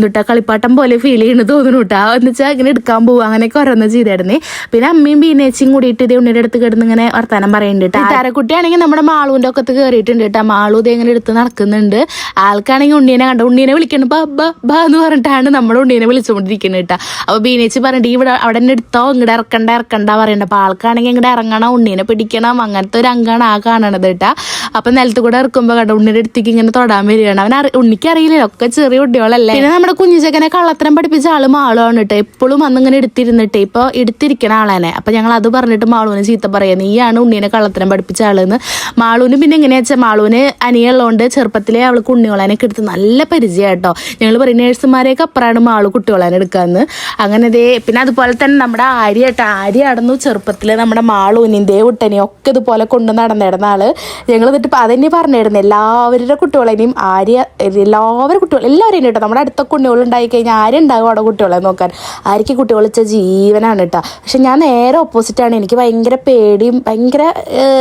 എന്നിട്ടാ കളിപ്പാട്ടം പോലെ ഫീൽ ചെയ്യുന്നത് തോന്നുന്നു കേട്ടോ. എന്ന് വെച്ചാൽ ഇങ്ങനെ എടുക്കാൻ പോകും, അങ്ങനെയൊക്കെ ഓരോന്ന് ചെയ്തായിരുന്നേ. പിന്നെ അമ്മയും ബീനേച്ചിയും കൂടിയിട്ട് ഇതേ ഉണ്ണിയുടെ അടുത്ത് കിടന്ന് ഇങ്ങനെ വർത്താനം പറയുന്നുണ്ട് കേട്ടോ. നിതാരക്കുട്ടിയാണെങ്കിൽ നമ്മുടെ മാളുവിൻ്റെ ഒക്കെ കയറിയിട്ടുണ്ട് കേട്ടോ. മാളു ഇതേ ഇങ്ങനെ എടുത്ത് നടക്കുന്നുണ്ട്. ആൾക്കാണെങ്കിൽ ഉണ്ണീനെ കണ്ട ഉണ്ണീനെ വിളിക്കണം ബാ എന്ന് പറഞ്ഞിട്ടാണ് നമ്മുടെ ഉണ്ണീനെ വിളിച്ചുകൊണ്ടിരിക്കുന്നത് കേട്ടോ. അപ്പോൾ ബീനേച്ചി പറഞ്ഞിട്ട് ഇവിടെ അവിടെ തന്നെ എടുത്തോ, ഇങ്ങോട്ട് ഇറക്കണ്ട പറയണ്ട. അപ്പോൾ ആൾക്കാണെങ്കിൽ ഇങ്ങോട്ട് ഇറങ്ങണം, ഉണ്ണീനെ പിടിക്കണം, അങ്ങനത്തെ ഒരു അംഗമാണ് ആ കാണണത് കേട്ടോ. അപ്പം നിലത്ത് കൂടെ ഇറക്കുമ്പോൾ കണ്ട ഉണ്ണിയുടെ അടുത്തേക്ക് ഇങ്ങനെ തൊടാൻ വരികയാണ്. ഉണ്ണിക്ക് അറിയില്ല, ഒക്കെ ചെറിയ കുട്ടികളല്ലേ. പിന്നെ നമ്മുടെ കുഞ്ഞിച്ചക്കനെ കള്ളത്തരം പഠിപ്പിച്ച ആള് മാളുവാണ് കേട്ടോ. എപ്പോഴും അന്നിങ്ങനെ എടുത്തിരുന്നിട്ട് ഇപ്പോൾ എടുത്തിരിക്കണ ആളാനെ. അപ്പം ഞങ്ങൾ അത് പറഞ്ഞിട്ട് മാളുവിന് ചീത്ത പറയാം, നീയാണ് ഉണ്ണീനെ കള്ളത്തരം പഠിപ്പിച്ച ആളെന്ന്. മാളുവിന് പിന്നെ എങ്ങനെയാ വെച്ചാൽ മാളുവിന് അനിയുള്ളതുകൊണ്ട് ചെറുപ്പത്തിലേ അവൾക്ക് ഉണ്ണികളാനൊക്കെ എടുത്ത് നല്ല പരിചയം കേട്ടോ. ഞങ്ങൾ പറയും നേഴ്സുമാരെയൊക്കെ അപ്പുറമാണ് മാളു കുട്ടികളാനെ എടുക്കാമെന്ന്. അങ്ങനെ ഇതേ പിന്നെ അതുപോലെ തന്നെ നമ്മുടെ ആര്യ കേട്ടോ. ആര്യ ആടുന്നു ചെറുപ്പത്തിൽ നമ്മുടെ മാളുവിനെയും കുട്ടനെയും ഒക്കെ ഇതുപോലെ കൊണ്ട് നടന്നിടുന്ന ആള്. ഞങ്ങൾ എന്നിട്ട് അതന്നെ പറഞ്ഞിരുന്നു എല്ലാവരുടെ കുട്ടികളെയും ആര്യ എല്ലാവരും എല്ലാവരെയും കേട്ടോ. നമ്മുടെ അടുത്തൊക്കെ ഉണ്ണികൾ ഉണ്ടായി കഴിഞ്ഞാൽ ആരും ഉണ്ടാകും അവിടെ കുട്ടികളെ നോക്കാൻ. ആര്യക്ക് കുട്ടികൾ വെച്ച ജീവനാണ് കേട്ടോ. പക്ഷെ ഞാൻ നേരെ ഓപ്പോസിറ്റാണ്. എനിക്ക് ഭയങ്കര പേടിയും ഭയങ്കര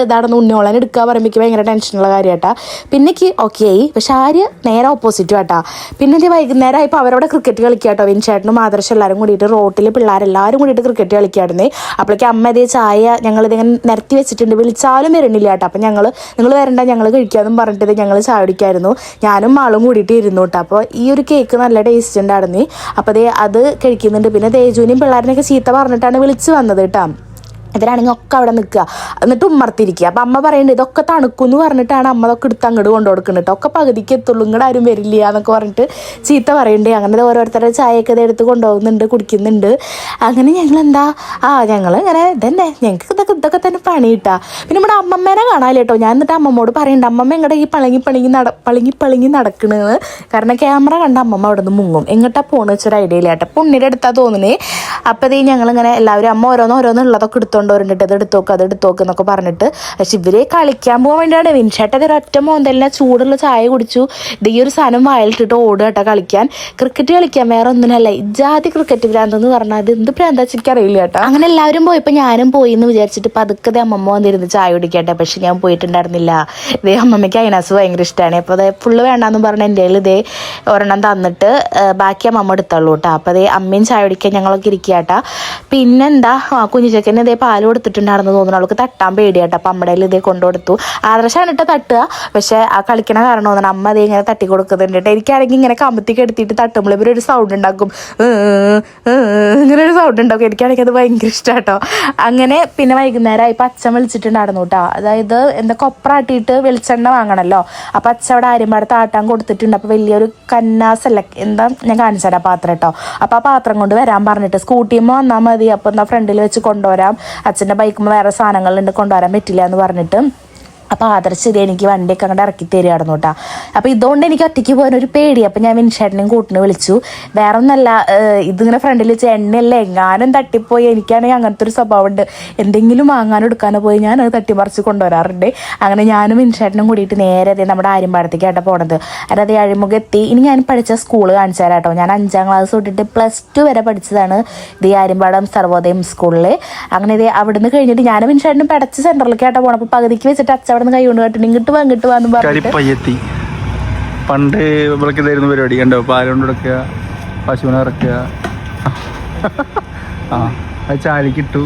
ഇതാണെന്ന് ഉണ്ണിയോളാൻ എടുക്കുക പറയുമ്പോൾ എനിക്ക് ഭയങ്കര ടെൻഷനുള്ള കാര്യം കേട്ടോ. പിന്നെക്ക് ഓക്കെ ആയി. പക്ഷെ ആര്യ നേരെ ഓപ്പോസിറ്റും കേട്ടോ. പിന്നെ ഇത് വൈകുന്നേരം ആയപ്പോൾ അവരവിടെ ക്രിക്കറ്റ് കളിക്കുക കേട്ടോ. വിൻഷേട്ടനും ആദർശം എല്ലാവരും കൂടിയിട്ട് റോട്ടിൽ പിള്ളേരെല്ലാവരും കൂടിയിട്ട് ക്രിക്കറ്റ് കളിക്കായിരുന്നേ. അപ്പോഴേക്കും അമ്മ ഇതേ ചായ ഞങ്ങളിതിങ്ങനെ നിരത്തി വെച്ചിട്ടുണ്ട്, വിളിച്ചാലും വരണില്ല കേട്ടോ. അപ്പം നിങ്ങൾ വരണ്ട ഞങ്ങൾ കഴിക്കാമെന്നും പറഞ്ഞിട്ട് ഞങ്ങൾ ചായ കുടിക്കായിരുന്നു. ഞാനും ആളും കൂടിയിട്ട് ഇരുന്നു കേട്ടോ. അപ്പോൾ ഈ ഒരു കേക്ക് നല്ല ടേസ്റ്റ് ഉണ്ടായിരുന്നു. അപ്പോൾ അത് കഴിക്കുന്നുണ്ട്. പിന്നെ തേജുവിനെയും പിള്ളേരിനെയൊക്കെ ചീത്ത പറഞ്ഞിട്ടാണ് വിളിച്ച് വന്നത് കേട്ടോ. ഇതിലാണെങ്കിൽ ഒക്കെ അവിടെ നിൽക്കുക, എന്നിട്ട് ഉമ്മർത്തിരിക്കുക. അപ്പം അമ്മ പറയുന്നുണ്ട് ഇതൊക്കെ തണുക്കുമെന്ന് പറഞ്ഞിട്ടാണ് അമ്മ അതൊക്കെ എടുത്ത് അങ്ങോട്ട് കൊണ്ടു കൊടുക്കുന്നത് കേട്ടോ. ഒക്കെ പകുതിക്ക് എത്തുള്ളൂ, ഇങ്ങോട്ട് ആരും വരില്ല എന്നൊക്കെ പറഞ്ഞിട്ട് ചീത്ത പറയുന്നുണ്ട്. അങ്ങനെ ഓരോരുത്തരുടെ ചായയൊക്കെ ഇത് എടുത്ത് കൊണ്ടുപോകുന്നുണ്ട്, കുടിക്കുന്നുണ്ട്. അങ്ങനെ ഞങ്ങൾ ഇങ്ങനെ ഇതന്നെ ഞങ്ങൾക്ക് ഇതൊക്കെ തന്നെ പണി കിട്ടാ. പിന്നെ നമ്മുടെ അമ്മമ്മേനെ കാണാമല്ലോ കേട്ടോ. ഞാൻ എന്നിട്ട് അമ്മമ്മോട് പറയുന്നുണ്ട് അമ്മമ്മ എങ്ങടെ ഈ പളങ്ങി നടക്കണെന്ന്. കാരണം ക്യാമറ കണ്ട അമ്മമ്മ അവിടെ നിന്ന് മുങ്ങും. എങ്ങോട്ടാ പോണെന്ന് വെച്ചൊരു ഐഡിയ ഇല്ല കേട്ടോ. പുണ്ണിയുടെ അടുത്താ തോന്നുന്നേ. അപ്പോൾ ഇത് ഞങ്ങളിങ്ങനെ എല്ലാവരും അമ്മ ഓരോന്നുള്ളതൊക്കെ എടുത്തോണ്ട് പറഞ്ഞിട്ട് അത് എടുത്തോക്ക് എന്നൊക്കെ പറഞ്ഞിട്ട്. പക്ഷെ ഇവരെ കളിക്കാൻ പോകാൻ വേണ്ടിയാണ്. വിൻഷേട്ടത് ഒരൊറ്റ മോന്തലിനെ ചൂടുള്ള ചായ കുടിച്ചു. ഇത് ഈ ഒരു സാധനം വായിലിട്ടിട്ട് ഓടുക കേട്ടോ കളിക്കാൻ, ക്രിക്കറ്റ് കളിക്കാൻ, വേറെ ഒന്നിനല്ല. ഇജാതി ക്രിക്കറ്റ് ഭ്രാന്തെന്ന് പറഞ്ഞാൽ അത് എന്ത് ഭ്രാന്താച്ചിക്ക് അറിയില്ല കേട്ടോ. അങ്ങനെ എല്ലാവരും പോയപ്പോൾ ഞാനും പോയി എന്ന് വിചാരിച്ചിട്ട് പതുക്കതെ അമ്മമ്മ വന്നിരുന്ന് ചായ കുടിക്കട്ടെ. പക്ഷെ ഞാൻ പോയിട്ടുണ്ടായിരുന്നില്ല. ഇതേ അമ്മമ്മയ്ക്ക് അയിനാസ് ഭയങ്കര ഇഷ്ടമാണ്. അപ്പോൾ അതേ ഫുള്ള് വേണ്ടാന്ന് പറഞ്ഞ് എൻ്റെ കയ്യിൽ ഇതേ ഒരെണ്ണം തന്നിട്ട് ബാക്കി അമ്മമ്മ എടുത്തുള്ളൂ കേട്ടോ. അപ്പോൾ അതേ അമ്മയും ചായ കുടിക്കാൻ ഞങ്ങളൊക്കെ ഇരിക്കുക കേട്ടോ. പിന്നെന്താ കുഞ്ഞിച്ചക്കന് ഇതേ പാല് കൊടുത്തിട്ടുണ്ടായിരുന്നു തോന്നുന്നു. അവൾക്ക് തട്ടാൻ പേടിയാട്ടോ. അപ്പം അമ്മയുടെ ഇതേ കൊണ്ടുകൊടുത്തു. ആദർശാണ് ഇട്ട് തട്ടുക. പക്ഷെ ആ കളിക്കണ കാരണം തോന്നണം അമ്മ അതേ ഇങ്ങനെ തട്ടി കൊടുക്കുന്നുണ്ട്. എനിക്കാണെങ്കിൽ ഇങ്ങനെ കമ്പത്തിക്ക് എടുത്തിട്ട് തട്ടുമ്പോൾ ഇവരൊരു സൗണ്ട് ഉണ്ടാക്കും, ഇങ്ങനെ ഒരു സൗണ്ട് ഉണ്ടാക്കും. എനിക്കാണെങ്കിൽ അത് ഭയങ്കര ഇഷ്ടമാട്ടോ. അങ്ങനെ പിന്നെ വൈകുന്നേരമായി ഇപ്പം അച്ഛൻ വിളിച്ചിട്ടുണ്ടായിരുന്നു കേട്ടോ. അതായത് എന്താ കൊപ്രാട്ടിയിട്ട് വെളിച്ചെണ്ണ വാങ്ങണമല്ലോ. അപ്പം അച്ഛൻ അവിടെ ആര്യമ്പാടത്ത് ആട്ടാൻ കൊടുത്തിട്ടുണ്ട്. അപ്പോൾ വലിയൊരു കന്നാസല്ല എന്താ ഞാൻ കാണിച്ചു തരാം പാത്രം കേട്ടോ. അപ്പോൾ ആ പാത്രം കൊണ്ട് വരാൻ പറഞ്ഞിട്ട് സ്കൂട്ടിയുമ്പോൾ വന്നാൽ മതി, അപ്പോൾ എന്നാൽ ഫ്രണ്ടിൽ വെച്ച് കൊണ്ടുവരാം, അച്ഛൻ്റെ ബൈക്കുമ്പോൾ വേറെ സാധനങ്ങളുണ്ട് കൊണ്ടുവരാൻ പറ്റില്ല എന്ന് പറഞ്ഞിട്ട്. അപ്പോൾ ആദർശ് എനിക്ക് വണ്ടിയൊക്കെ അങ്ങോട്ട് ഇറക്കി തരികയായിരുന്നു കേട്ടോ. അപ്പോൾ ഇതുകൊണ്ട് എനിക്ക് ഒറ്റയ്ക്ക് പോകാനൊരു പേടി. അപ്പോൾ ഞാൻ വിൻഷേട്ടനെയും കൂട്ടിന് വിളിച്ചു. വേറെ ഒന്നല്ല, ഇതിങ്ങനെ ഫ്രണ്ടിൽ വെച്ച് എണ്ണയല്ലേ എങ്ങാനും തട്ടിപ്പോയി. എനിക്കാണെങ്കിൽ അങ്ങനത്തെ ഒരു സ്വഭാവം ഉണ്ട്. എന്തെങ്കിലും വാങ്ങാനോ എടുക്കാനോ പോയി ഞാൻ അത് തട്ടിമറിച്ച് കൊണ്ടുവരാറുണ്ട്. അങ്ങനെ ഞാനും വിൻഷേട്ടനും കൂടിയിട്ട് നേരെ നമ്മുടെ ആര്യമ്പാടത്തേക്കാട്ടോ പോണത്. അതായത് അഴിമുഖം എത്തി. ഇനി ഞാൻ പഠിച്ച സ്കൂൾ കാണിച്ചു തരാം കേട്ടോ. ഞാൻ 5ാം ക്ലാസ് തൊട്ടിട്ട് +2 വരെ പഠിച്ചതാണ് ഇത് ആര്യമ്പാടം സർവോദയം സ്കൂളിൽ. അങ്ങനെ ഇത് അവിടുന്ന് കഴിഞ്ഞിട്ട് ഞാനും വിൻഷേട്ടനും പടച്ച് സെൻറ്ററിലേക്കാട്ടോ പോകണം. അപ്പോൾ പകുതിക്ക് വെച്ചിട്ട് അച്ഛൻ അവിടെ നിന്ന് കൈ കൊണ്ട് കേട്ടിട്ട് ഇങ്ങോട്ട് വാന്ന് പറഞ്ഞു. പണ്ട് ഇവർക്ക് ഇതായിരുന്നു പരിപാടി. കണ്ടോ, പാലുകൊണ്ട് ഇറക്കുക, പശുവിനെ ഇറക്കുക, അത് ചാലിക്കിട്ടു.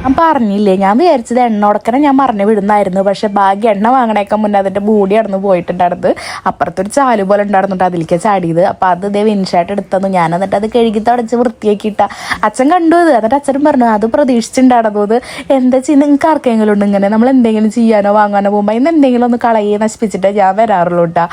ഞാൻ പറഞ്ഞില്ലേ, ഞാൻ വിചാരിച്ചത് എണ്ണ ഉടക്കനെ ഞാൻ മറിഞ്ഞു വിടുന്നായിരുന്നു. പക്ഷെ ഭാഗ്യം എണ്ണ വാങ്ങണേക്കാൻ മുന്നേ അതിൻ്റെ ബൂടി നടന്ന് പോയിട്ടുണ്ടായിരുന്നു. അപ്പുറത്തൊരു ചാല് പോലെ ഉണ്ടായിരുന്നുണ്ട്, അതിലേക്ക് ചാടിയത്. അപ്പം അത് ഇതേ വിൻഷേട്ട് എടുത്തന്നു. ഞാൻ എന്നിട്ട് അത് കഴുകി തുടച്ച് വൃത്തിയാക്കിയിട്ട അച്ഛൻ കണ്ടു അത്. എന്നിട്ട് അച്ഛനും പറഞ്ഞു അത് പ്രതീക്ഷിച്ചിട്ടുണ്ടായിരുന്നു. അത് എന്താ ചെയ്യുക, നിങ്ങൾക്ക് ആർക്കെങ്കിലും ഉണ്ട് ഇങ്ങനെ നമ്മൾ എന്തെങ്കിലും ചെയ്യാനോ വാങ്ങാനോ പോകുമ്പോൾ ഇന്ന് എന്തെങ്കിലും ഒന്ന് കളയെ നശിപ്പിച്ചിട്ടേ ഞാൻ വരാറുള്ളൂ കേട്ടോ.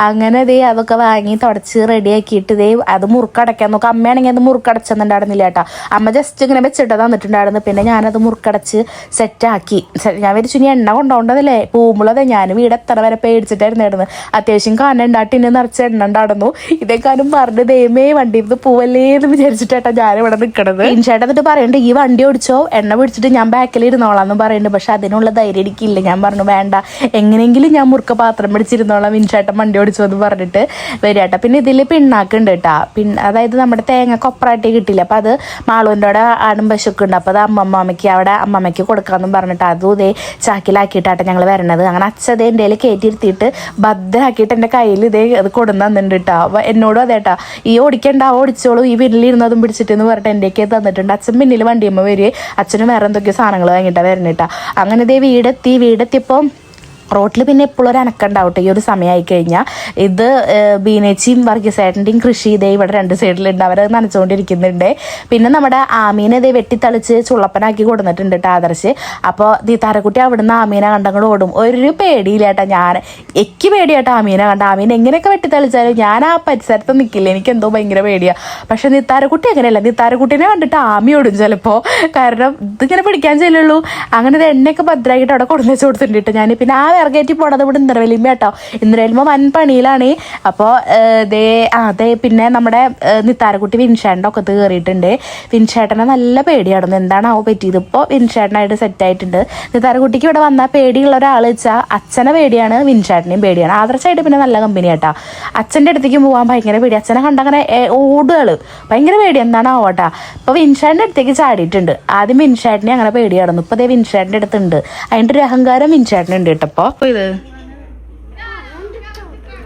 അങ്ങനെ ഇതേ അതൊക്കെ വാങ്ങി തുടച്ച് റെഡിയാക്കിയിട്ട് ഇതേ അത് മുറുക്കടയ്ക്കാൻ നോക്കാം. അമ്മയാണെങ്കിൽ അത് മുറുക്കടച്ചെന്നുണ്ടായിരുന്നില്ല കേട്ടോ. അമ്മ ജസ്റ്റ് ഇങ്ങനെ വെച്ചിട്ട് തന്നിട്ടുണ്ടായിരുന്നു. പിന്നെ ഞാനത് മുറുക്കടച്ച് സെറ്റാക്കി. ഞാൻ വിചാരിച്ചു ഇനി എണ്ണ കൊണ്ടുപോകേണ്ടതല്ലേ, പോകുമ്പോഴതേ ഞാൻ വീട് എത്ര വരെ പേടിച്ചിട്ടായിരുന്നു. അത്യാവശ്യം കാനുണ്ടാട്ടിന് നിറച്ച് എണ്ണ ഉണ്ടായിരുന്നു. ഇതേക്കാനും പറഞ്ഞ് ദൈവമേ വണ്ടി ഇത് പോവല്ലേ എന്ന് വിചാരിച്ചിട്ടാ ഞാനിവിടെ നിൽക്കണത്. ഇൻഷേട്ട് എന്നിട്ട് പറയുന്നുണ്ട് ഈ വണ്ടി ഓടിച്ചോ, എണ്ണ പിടിച്ചിട്ട് ഞാൻ ബാക്കിൽ ഇരുന്നോളാം എന്ന് പറയുന്നുണ്ട്. പക്ഷെ അതിനുള്ള ധൈര്യം എനിക്കില്ല. ഞാൻ പറഞ്ഞു വേണ്ട, എങ്ങനെയെങ്കിലും ഞാൻ മുറുക്ക പാത്രം പിടിച്ചിരുന്നോളാം, ഇൻഷേട്ടൻ വണ്ടി ഓടിച്ചോ എന്ന് പറഞ്ഞിട്ട് വരികേട്ടാ. പിന്നെ ഇതിൽ പിണ്ണാക്കുണ്ട് കേട്ടോ. അതായത് നമ്മുടെ തേങ്ങ കൊപ്രാട്ടി കിട്ടില്ല. അപ്പം അത് മാളുവിൻ്റെ അവിടെ ആടും പശുക്കെ ഉണ്ട്. അപ്പോൾ അത് അമ്മമ്മയ്ക്ക് കൊടുക്കാമെന്നും പറഞ്ഞിട്ട് അതും ഇതേ ചാക്കിലാക്കിയിട്ടാട്ടെ ഞങ്ങൾ വരണത്. അങ്ങനെ അച്ഛതേ എൻ്റെ കയ്യിൽ കയറ്റിയിരുത്തിയിട്ട് ഭദ്രമാക്കിയിട്ട് എൻ്റെ കയ്യിൽ ഇതേ അത് കൊടുന്ന് തന്നിട്ടുണ്ട് കേട്ടോ. അപ്പോൾ എന്നോടും അതേട്ടാ ഈ ഓടിക്കണ്ട ഓടിച്ചോളൂ, ഈ വീട്ടിലിരുന്നതും പിടിച്ചിട്ട് എന്ന് പറഞ്ഞിട്ട് എൻ്റെയൊക്കെ തന്നിട്ടുണ്ട്. അച്ഛൻ പിന്നിൽ വണ്ടിയമ്മ വരികയും അച്ഛനും വേറെ എന്തൊക്കെയോ സാധനങ്ങൾ വാങ്ങിയിട്ടാണ് വരുന്നിട്ടാ. അങ്ങനെ ഇതേ വീടെത്തിയപ്പോൾ റോട്ടിൽ പിന്നെ എപ്പോഴും ഒരു അനക്കുണ്ടാവട്ടെ ഈ ഒരു സമയമായി കഴിഞ്ഞാൽ. ഇത് ബീനേച്ചിയും വർഗീസേട്ടൻ്റെയും കൃഷി ഇതേ ഇവിടെ 2 സൈഡിലുണ്ട്. അവരത് നനച്ചുകൊണ്ടിരിക്കുന്നുണ്ട്. പിന്നെ നമ്മുടെ ആമീനെ ഇതേ വെട്ടിത്തളിച്ച് ചുള്ളപ്പനാക്കി കൊടുത്തിട്ടുണ്ട് കേട്ടോ ആദർശ്. അപ്പോൾ താരക്കുട്ടി അവിടുന്ന് ആമീനെ കണ്ടങ്ങോട് ഓടും. ഒരു പേടിയില്ല കേട്ടോ. എനിക്ക് പേടിയാട്ടോ ആമീനെ കണ്ട. ആമീനെ എങ്ങനെയൊക്കെ വെട്ടിത്തളിച്ചാലും ഞാൻ ആ പരിസരത്ത് നിൽക്കില്ല, എനിക്ക് എന്തോ ഭയങ്കര പേടിയാണ്. പക്ഷെ നിത്താരക്കുട്ടി അങ്ങനെയല്ല, നിത്താരക്കുട്ടീനെ കണ്ടിട്ട് ആമി ഓടും ചിലപ്പോൾ. കാരണം ഇതിങ്ങനെ പിടിക്കാൻ ചെല്ലുള്ളൂ. അങ്ങനെ ഇത് എണ്ണയൊക്കെ ഭദ്രമാക്കിയിട്ട് അവിടെ കൊടുന്ന് വെച്ച് കൊടുത്തിട്ടുണ്ട് ഞാൻ. പിന്നെ ആ ഇറങ്ങേറ്റി പോണത് ഇവിടെ ഇന്ദ്രവലിമ കേട്ടോ. ഇന്ദ്രവലിമ വൻ പണിയിലാണ്. അപ്പോൾ അതെ പിന്നെ നമ്മുടെ നിത്താരക്കുട്ടി വിൻഷേട്ടൻ്റെ ഒക്കെ കയറിയിട്ടുണ്ട്. വിൻഷേട്ടനെ നല്ല പേടിയായിരുന്നു. എന്താണാവോ പറ്റിയത്. ഇപ്പോൾ വിൻഷേട്ടനായിട്ട് സെറ്റായിട്ടുണ്ട്. നിത്താരക്കുട്ടിക്ക് ഇവിടെ വന്നാൽ പേടിയുള്ള ഒരാൾ വെച്ചാൽ അച്ഛനെ പേടിയാണ്, വിൻഷേട്ടനെയും പേടിയാണ്. ആദർശമായിട്ട് പിന്നെ നല്ല കമ്പനി കേട്ടോ. അച്ഛൻ്റെ അടുത്തേക്ക് പോകാൻ ഭയങ്കര പേടി. അച്ഛനെ കണ്ടങ്ങനെ ഓടുകൾ ഭയങ്കര പേടി. എന്താണാവോ കേട്ടോ. ഇപ്പോൾ വിൻഷേട്ടൻ്റെ അടുത്തേക്ക് ചാടിയിട്ടുണ്ട്. ആദ്യം വിൻഷേട്ടനെ അങ്ങനെ പേടിയായിരുന്നു. ഇപ്പോൾ അതേ വിൻഷേട്ടൻ്റെ അടുത്തുണ്ട്. അതിൻ്റെ ഒരു അഹങ്കാരം വിൻഷേട്ടനുണ്ട് കേട്ടോ. അപ്പോൾ ഇത്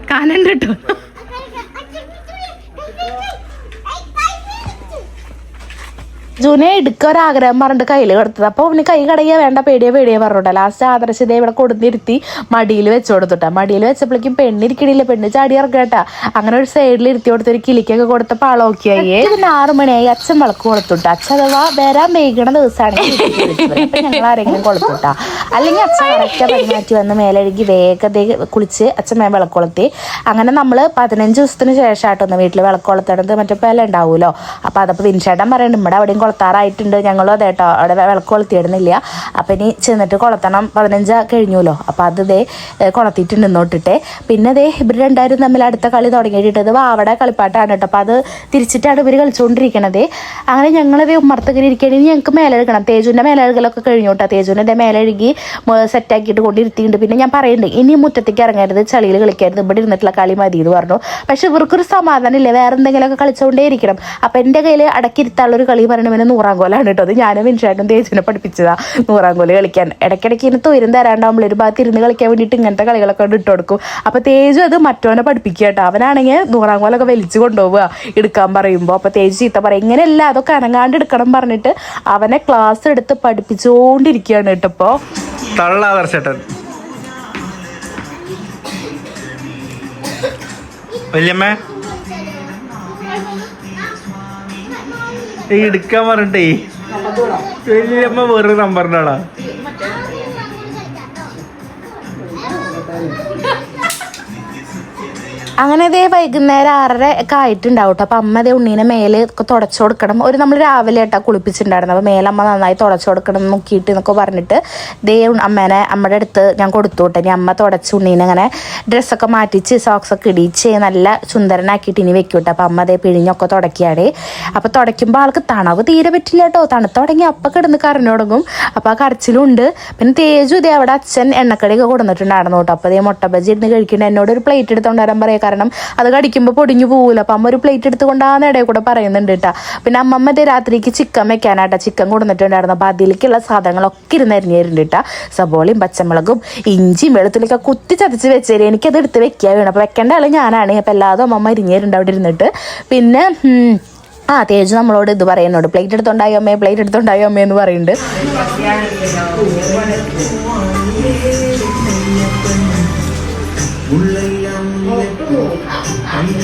കാനുണ്ട് കേട്ടോ. ജൂനെ എടുക്കുക ഒരാഗ്രഹം പറഞ്ഞിട്ട് കയ്യിൽ കൊടുത്തത്. അപ്പോൾ അവന് കൈ കടയ്യ വേണ്ട പേടിയെ പറഞ്ഞോട്ടെ. ലാസ്റ്റ് ആദർശ് ഇതേ ഇവിടെ കൊടുത്തിരുത്തി മടിയിൽ വെച്ച് കൊടുത്തിട്ടാ. മടിയിൽ വെച്ചപ്പോഴേക്കും പെണ്ണിരിക്കണില്ല, പെണ്ണ് ചാടി ഇറക്കട്ടാ. അങ്ങനെ ഒരു സൈഡിൽ ഇരുത്തി കൊടുത്തൊരു കിളിക്കൊക്കെ കൊടുത്തപ്പോൾ ആളോക്കിയായി. പിന്നെ 6 മണിയായി. അച്ഛൻ വിളക്ക് കൊളുത്തുട്ടാ. അച്ഛൻ അഥവാ വരാൻ വൈകണ ദിവസമാണെങ്കിൽ ഞങ്ങൾ ആരെങ്കിലും കൊളുത്തുട്ടാ. അല്ലെങ്കിൽ അച്ഛൻ കറക്റ്റ് പരിമാറ്റി വന്ന് മേലഴുകി വേഗത കുളിച്ച് അച്ഛൻ വിളക്ക് കൊളുത്തി. അങ്ങനെ നമ്മൾ 15 ദിവസത്തിന് ശേഷമായിട്ടൊന്ന് വീട്ടിൽ വിളക്ക് കൊളുത്തണത്. മറ്റേ പേല ഉണ്ടാവുമല്ലോ. അപ്പോൾ അതപ്പോൾ വിൻചേട്ടൻ പറയുന്നുണ്ട് ഇവിടെ അവിടെയും കൊളുത്താറായിട്ടുണ്ട്. ഞങ്ങളും അതേട്ടോ അവിടെ വിളക്ക് കൊളുത്തിയിടുന്നില്ല. അപ്പം ഇനി ചെന്നിട്ട് കൊളുത്തണം. 15 കഴിഞ്ഞുല്ലോ. അപ്പം അത് ഇതേ കൊളുത്തിയിട്ട് നിന്നോട്ടിട്ടെ. പിന്നെ ഇതേ ഇവർ രണ്ടായിരം തമ്മിൽ അടുത്ത കളി തുടങ്ങിയിട്ടത് അവിടെ കളിപ്പാട്ടാണ് കേട്ടോ. അപ്പം അത് തിരിച്ചിട്ടാണ് ഇവർ കളിച്ചുകൊണ്ടിരിക്കണത്. അങ്ങനെ ഞങ്ങളിത് ഉമ്മർത്തങ്ങനെ ഇരിക്കുകയാണെങ്കിൽ ഞങ്ങൾക്ക് മേലെഴുകണം. തേജുവിൻ്റെ മേലെഴുകലൊക്കെ കഴിഞ്ഞു കേട്ടോ. തേജുവിൻ്റെ മേലെഴുകി സെറ്റാക്കിയിട്ട് കൊണ്ടിരുത്തിയിട്ടുണ്ട്. പിന്നെ ഞാൻ പറയുന്നുണ്ട് ഇനി മുറ്റത്തേക്ക് ഇറങ്ങരുത്, ചളിയിൽ കളിക്കരുത്, ഇവിടെ ഇരുന്നിട്ടുള്ള കളി മതി എന്ന് പറഞ്ഞു. പക്ഷെ ഇവർക്കൊരു സമാധാനം ഇല്ല, വേറെ എന്തെങ്കിലുമൊക്കെ കളിച്ചുകൊണ്ടേ ഇരിക്കണം. അപ്പം എൻ്റെ കയ്യിൽ അടക്കിരുത്താനുള്ളൊരു കളി പറയണമെന്ന് 100 കേട്ടോ. അത് ഞാനും വിൻഷായിട്ടും തേജുവിനെ പഠിപ്പിച്ചതാ 100 കളിക്കാൻ. ഇടയ്ക്കിടയ്ക്ക് ഇങ്ങനെ തൊരും തരാണ്ടാവുമ്പോൾ ഒരു ഭാഗത്ത് ഇരുന്ന് കളിക്കാൻ വേണ്ടിയിട്ട് ഇങ്ങനത്തെ കളികളൊക്കെ ഇട്ട് കൊടുക്കും. അപ്പോൾ തേജു അത് മറ്റവനെ പഠിപ്പിക്കുക കേട്ടോ. അവനാണെങ്കിൽ 100 വലിച്ചു കൊണ്ടുപോവുക എടുക്കാൻ പറയുമ്പോൾ. അപ്പോൾ തേജു ചീത്ത പറയും ഇങ്ങനെയല്ല അതൊക്കെ അനങ്ങാണ്ട് എടുക്കണം പറഞ്ഞിട്ട് അവനെ ക്ലാസ് എടുത്ത് പഠിപ്പിച്ചുകൊണ്ടിരിക്കുകയാണ് കേട്ടോ. ഇപ്പോൾ തള്ളാദർശേട്ടൻ വല്യമ്മ എടുക്കാൻ പറഞ്ഞിട്ടേ വല്യമ്മ വേറെ നമ്പറിൻ്റെ ആളാ. അങ്ങനെ ഇതേ വൈകുന്നേരം 6:30 ഒക്കെ ആയിട്ടുണ്ടാവും കേട്ടോ. അപ്പം അമ്മ ഇതേ ഉണ്ണീനെ മേലെ ഒക്കെ തുടച്ചു കൊടുക്കണം. നമ്മൾ രാവിലെ ആയിട്ടാണ് കുളിപ്പിച്ചിട്ടുണ്ടായിരുന്നു. അപ്പോൾ മേലമ്മ നന്നായി തുടച്ചു കൊടുക്കണം നോക്കിയിട്ട് എന്നൊക്കെ പറഞ്ഞിട്ട് ദേ അമ്മയുടെ അടുത്ത് ഞാൻ കൊടുത്തു വിട്ടെ. ഇനി അമ്മ തുടച്ച് ഉണ്ണീനെ അങ്ങനെ ഡ്രസ്സൊക്കെ മാറ്റിച്ച് സോക്സൊക്കെ ഇടിച്ച് നല്ല സുന്ദരനാക്കിയിട്ട് ഇനി വെക്കും കേട്ടോ. അപ്പം അമ്മ അതേ പിഴിഞ്ഞൊക്കെ തുടക്കിയാണ്. അപ്പോൾ തുടയ്ക്കുമ്പോൾ ആൾക്ക് തണവ് തീരെ പറ്റില്ല കേട്ടോ. തണുത്ത് തുടങ്ങി അപ്പം കിടന്ന് കരഞ്ഞു തുടങ്ങും. അപ്പോൾ ആ കരച്ചിലുണ്ട്. പിന്നെ തേജു ഇതേ അവിടെ അച്ഛൻ എണ്ണക്കടിയൊക്കെ കൊടുത്തിട്ടുണ്ടായിരുന്നു കേട്ടോ. അപ്പോൾ അതേ മുട്ട ബജി ഇരുന്ന് കഴിക്കുന്നുണ്ട്. എന്നോട് ഒരു പ്ലേറ്റ് എടുത്തുകൊണ്ട് വരാൻ പറയാം, കാരണം അത് കടിക്കുമ്പോൾ പൊടിഞ്ഞു പോകില്ല. അപ്പം അമ്മ ഒരു പ്ലേറ്റ് എടുത്തുകൊണ്ടാന്ന് ഇടയിൽ കൂടെ പറയുന്നുണ്ട് കേട്ടോ. പിന്നെ അമ്മമ്മ ഇതേ രാത്രിക്ക് ചിക്കൻ വെക്കാനായിട്ടാ ചിക്കൻ കൊടുത്തിട്ടുണ്ടായിരുന്നു. അപ്പോൾ അതിലേക്കുള്ള സാധനങ്ങളൊക്കെ ഇരുന്ന് അരിഞ്ഞിരുന്നുണ്ട് കേട്ടോ. സബോളയും പച്ചമുളകും ഇഞ്ചിയും വെളുത്തുള്ളിയൊക്കെ കുത്തി ചതച്ച് വെച്ചേരി. എനിക്കത് എടുത്ത് വെക്കാൻ വേണം. അപ്പോൾ വെക്കേണ്ട ആൾ ഞാനാണ്. അപ്പോൾ എല്ലാതും അമ്മമ്മ അരിഞ്ഞിരുന്നുണ്ട് അവിടെ ഇരുന്നിട്ട്. പിന്നെ തേജു നമ്മളോട് ഇത് പറയുന്നുണ്ട്, പ്ലേറ്റ് എടുത്തുണ്ടായോ അമ്മേ, പ്ലേറ്റ് എടുത്തുണ്ടായോ അമ്മേ എന്ന് പറയുന്നുണ്ട്.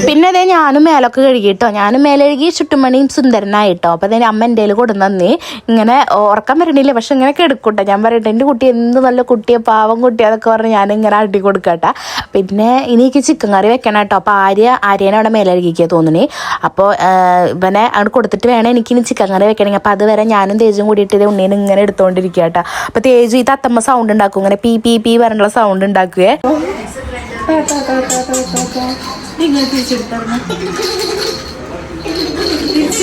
പിന്നെ അതേ ഞാനും മേലൊക്കെ കഴുകിട്ടോ. ഞാനും മേലെ കഴുകി ചുട്ടുമണിയും സുന്ദരനായിട്ടോ. അപ്പോൾ അതേ അമ്മ എൻ്റെ കയ്യിൽ കൊടുന്നേ. ഇങ്ങനെ ഉറക്കം വരണില്ല, പക്ഷെ ഇങ്ങനെ കെടുക്കൂട്ടെ. ഞാൻ പറയട്ടെ എൻ്റെ കുട്ടി എന്ത് നല്ല കുട്ടിയെ, പാവം കുട്ടി അതൊക്കെ പറഞ്ഞ് ഞാനിങ്ങനെ അടി കൊടുക്കട്ടെ. പിന്നെ എനിക്ക് ചിക്കൻ കറി വെക്കണം കേട്ടോ. അപ്പോൾ ആര്യനെ അവിടെ മേലെ കഴുകിക്കുക തോന്നുന്നു. അപ്പോൾ ഇവനെ അവിടെ കൊടുത്തിട്ട് വേണം എനിക്കിനി ചിക്കൻ കറി വെക്കണമെങ്കിൽ. അപ്പോൾ അതുവരെ ഞാനും തേജും കൂടിയിട്ട് ഇതേ ഉണ്ണീനെ ഇങ്ങനെ എടുത്തുകൊണ്ടിരിക്കുക കേട്ടോ. അപ്പോൾ തേജു ഈ തത്തമ്മ സൗണ്ട് ഉണ്ടാക്കും, ഇങ്ങനെ പി പി പി പറഞ്ഞുള്ള സൗണ്ട് ഉണ്ടാക്കുകയെ.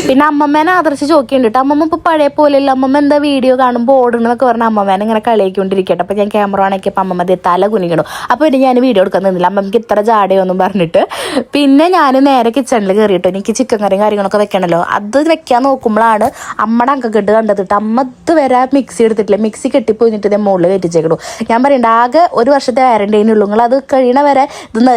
പിന്നെ അമ്മമ്മേനെ ആദർശിച്ച് ചോദിക്കുന്നുണ്ട്. അമ്മമ്മ ഇപ്പോൾ പഴയ പോലെയല്ല, അമ്മമ്മ എന്താ വീഡിയോ കാണുമ്പോൾ ഓടണമെന്നൊക്കെ പറഞ്ഞാൽ അമ്മമ്മേനെ ഇങ്ങനെ കളിയാക്കിക്കൊണ്ടിരിക്കട്ടെ. അപ്പോൾ ഞാൻ ക്യാമറ ആണൊക്കെ അമ്മമ്മ തല കുനിക്കണം. അപ്പോൾ പിന്നെ ഞാൻ വീഡിയോ എടുക്കാൻ നിന്നില്ല, അമ്മമ്മക്ക് ഇത്ര ജാടയൊന്നും പറഞ്ഞിട്ട്. പിന്നെ ഞാൻ നേരെ കിച്ചണിൽ കയറിയിട്ടോ. എനിക്ക് ചിക്കൻ കറിയും കാര്യങ്ങളൊക്കെ വെക്കണമല്ലോ. അത് വെക്കാൻ നോക്കുമ്പോഴാണ് അമ്മയുടെ അങ്കക്കെട്ട് കണ്ടെത്തിട്ട് അമ്മ ഇതുവരെ മിക്സി എടുത്തിട്ടില്ല. മിക്സി കെട്ടിപ്പോയിട്ട് ഇതേ മുകളിൽ വെറ്റിച്ചേക്കണു. ഞാൻ പറയുന്നുണ്ട് ആകെ 1 വർഷത്തെ വാരണ്ടേനുള്ളൂ, നിങ്ങൾ അത് കഴിയണ വരെ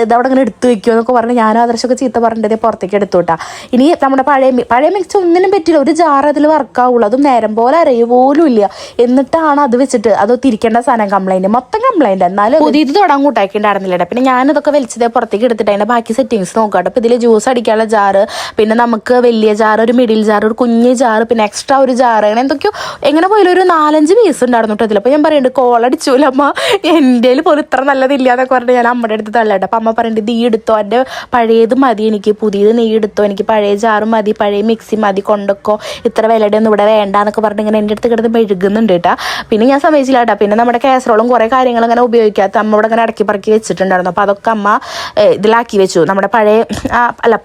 ഇതവിടെ ഇങ്ങനെ എടുത്ത് വെക്കുമോ എന്നൊക്കെ പറഞ്ഞ് ഞാനും ആദർശമൊക്കെ ചീത്ത പറഞ്ഞിട്ട് പുറത്തേക്ക് എടുത്തു വിട്ടാ. ഇനി നമ്മുടെ പഴയ മിക്സി ഒന്നിനും പറ്റില്ല, ഒരു ജാർ അതിൽ വർക്കാവുള്ളൂ. അതും നേരം പോലെ അരയ പോലും ഇല്ല. എന്നിട്ടാണ് അത് വെച്ചിട്ട് അത് തിരിക്കേണ്ട സാധനം കംപ്ലൈൻറ്റ്, മൊത്തം കംപ്ലൈൻറ്റ്. എന്നാലും പുതിയത് തൊടാൻ കൂട്ടാക്കിണ്ടായിരുന്നില്ല. പിന്നെ ഞാനിതൊക്കെ വലിച്ചതേ പുറത്തേക്ക് എടുത്തിട്ട് അതിൻ്റെ ബാക്കി സെറ്റിങ്സ് നോക്കാം. അപ്പോൾ ഇതിൽ ജ്യൂസ് അടിക്കാനുള്ള ജാറ്, പിന്നെ നമുക്ക് വലിയ ജാറ്, ഒരു മിഡിൽ ജാറ്, ഒരു കുഞ്ഞ് ജാറ്, പിന്നെ എക്സ്ട്രാ ഒരു ജാറ്, അങ്ങനെ എന്തൊക്കെയോ എങ്ങനെ പോയാലും ഒരു 4-5 പീസ് ഉണ്ടായിരുന്നു കേട്ടോ അതിൽ. അപ്പോൾ ഞാൻ പറയുന്നുണ്ട് കോളടിച്ചൂല അമ്മ, എൻ്റെ പോലും ഇത്ര നല്ലതില്ല എന്നൊക്കെ പറഞ്ഞിട്ട് ഞാൻ അമ്മയുടെ അടുത്ത് തള്ളട്ടെ. അപ്പോൾ അമ്മ പറയുന്നുണ്ട് നീ എടുത്തോ, എൻ്റെ പഴയത് മതി, എനിക്ക് പുതിയത് നീ എടുത്തോ, എനിക്ക് പഴയ ജാറ് മതി, പഴയ മിക്സി മതി, കൊണ്ടൊക്കോ, ഇത്ര വിലയുടെ ഒന്നും ഇവിടെ വേണ്ട എന്നൊക്കെ പറഞ്ഞിട്ട് ഇങ്ങനെ എൻ്റെ അടുത്ത് കിടന്ന് മെഴുകുന്നുണ്ട് കേട്ടോ. പിന്നെ ഞാൻ സമ്മതിച്ചില്ല കേട്ടോ. പിന്നെ നമ്മുടെ കാസറോളും കുറേ കാര്യങ്ങൾ ഇങ്ങനെ ഉപയോഗിക്കാത്ത അമ്മ ഇവിടെ ഇങ്ങനെ ഇടക്കി പറക്കി വെച്ചിട്ടുണ്ടായിരുന്നു. അപ്പോൾ അതൊക്കെ അമ്മ ഇതിലാക്കി വെച്ചു. നമ്മുടെ പഴയ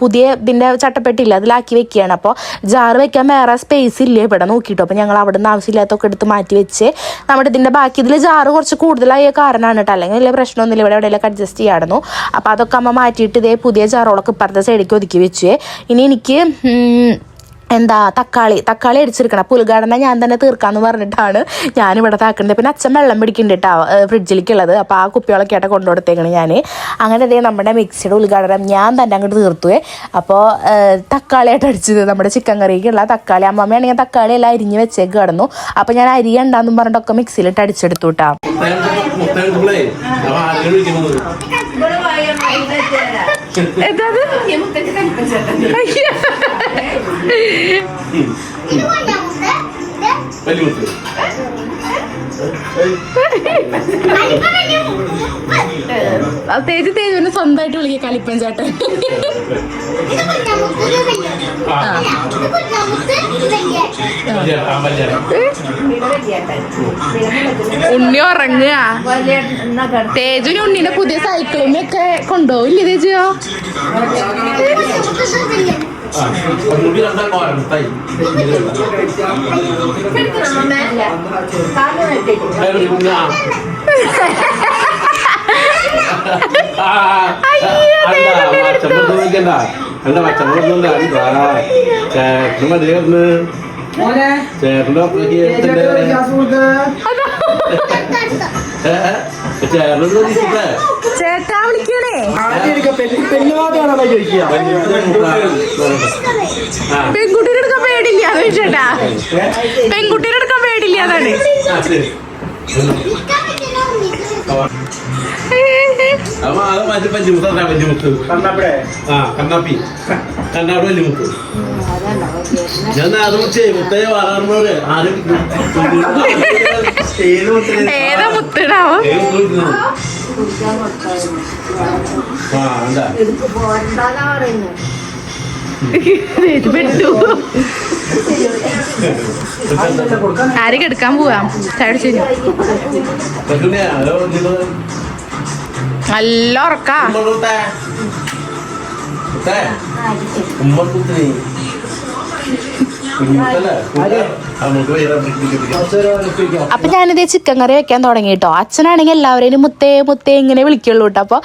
പുതിയ ഇതിൻ്റെ ചട്ടപ്പെട്ടില്ല അതിലാക്കി വെക്കുകയാണ്. അപ്പോൾ ജാറ് വെക്കാൻ വേറെ സ്പേസ് ഇല്ല ഇവിടെ നോക്കിയിട്ടോ. അപ്പോൾ ഞങ്ങൾ അവിടെ നിന്ന് ആവശ്യമില്ലാത്തൊക്കെ എടുത്ത് മാറ്റി വെച്ച് നമ്മുടെ ഇതിൻ്റെ ബാക്കി ഇതിൽ ജാറ് കുറച്ച് കൂടുതലായ കാരണമാണ് കേട്ടോ. അല്ലെങ്കിൽ വലിയ പ്രശ്നമൊന്നുമില്ല, ഇവിടെ എവിടെയെല്ലാം അഡ്ജസ്റ്റ് ചെയ്യായിരുന്നു. അപ്പോൾ അതൊക്കെ അമ്മ മാറ്റിയിട്ട് ഇതേ പുതിയ ജാറുകളൊക്കെ ഇപ്പുറത്തെ സൈഡിലേക്ക് ഒതുക്കി വെച്ചു. ഇനി എനിക്ക് എന്താ തക്കാളി അടിച്ചെടുക്കണം. അപ്പോൾ ഉദ്ഘാടനം ഞാൻ തന്നെ തീർക്കാമെന്ന് പറഞ്ഞിട്ടാണ് ഞാനിവിടെ താക്കുന്നത്. പിന്നെ അച്ഛൻ വെള്ളം പിടിക്കുന്നുണ്ട് കേട്ടോ ഫ്രിഡ്ജിലേക്കുള്ളത്. അപ്പോൾ ആ കുപ്പികളൊക്കെ ആയിട്ട് കൊണ്ടുകൊടുത്തേക്കാണ് ഞാൻ. അങ്ങനെ അതേ നമ്മുടെ മിക്സിയുടെ ഉദ്ഘാടനം ഞാൻ തന്നെ അങ്ങോട്ട് തീർത്തുവേ. അപ്പോൾ തക്കാളിയായിട്ട് അടിച്ചത് നമ്മുടെ ചിക്കൻ കറിക്കുള്ള തക്കാളി. അമ്മമ്മയാണെങ്കിൽ തക്കാളി എല്ലാം അരിഞ്ഞ് വെച്ചേക്ക് കിടന്നു. അപ്പോൾ ഞാൻ അരി ഉണ്ടാന്നും പറഞ്ഞിട്ടൊക്കെ മിക്സിയിലിട്ട് അടിച്ചെടുത്തു കേട്ടോ. തേജുവിന് സ്വന്തമായിട്ട് വിളിക്കുക കലിപ്പൻ ചേട്ടൻ. ഉണ്ണി ഉറങ്ങുക. തേജുവിന് ഉണ്ണിന്റെ പുതിയ സൈക്കിളിനൊക്കെ കൊണ്ടുപോകില്ലേ തേജുവോ? ചേട്ടാ വിളിക്കണേ. പെൺകുട്ടീനെ എടുക്കാൻ പേടില്ല ചേട്ടാ, പെൺകുട്ടീനെ എടുക്കാൻ പേടില്ല അതാണ്. ഏതാ മുത്തിടാവോ? ആരൊക്കെ എടുക്കാൻ പോവാം? നല്ല ഉറക്കാ. അപ്പൊ ഞാനിതേ ചിക്കൻ കറി വെക്കാൻ തുടങ്ങി കേട്ടോ. അച്ഛനാണെങ്കിൽ എല്ലാവരെയും മുത്തേ മുത്തേ ഇങ്ങനെ വിളിക്കുള്ളൂ കേട്ടോ. അപ്പൊ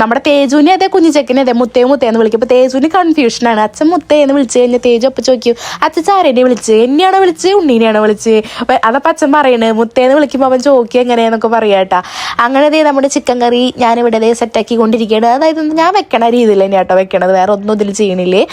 നമ്മുടെ തേജുവിനെ അതെ കുഞ്ഞിച്ചക്കനെ അതെ മുത്തേ മുത്തേന്ന് വിളിക്കും. അപ്പൊ തേജുവിന് കൺഫ്യൂഷനാണ്. അച്ഛൻ മുത്തേന്ന് വിളിച്ചു കഴിഞ്ഞാൽ തേജു അപ്പൊ ചോദിക്കും അച്ഛൻ ആരെന്നെ വിളിച്ച്, എന്നെയാണോ വിളിച്ച് ഉണ്ണീനെയാണോ വിളിച്ച്? അതപ്പം അച്ഛൻ പറയണേ മുത്തേന്ന് വിളിക്കുമ്പോൾ അവൻ ചോദിക്കുക എങ്ങനെയാന്നൊക്കെ പറയാട്ടാ. അങ്ങനെ ദേ നമ്മുടെ ചിക്കൻ കറി ഞാനിവിടെ ദേ സെറ്റാക്കി കൊണ്ടിരിക്കുകയാണ്. അതായത് ഞാൻ വെക്കണ രീതിയിൽ തന്നെ കേട്ടോ വെക്കണത്, വേറെ ഒന്നും ഇതിൽ ചെയ്യണില്ലേ.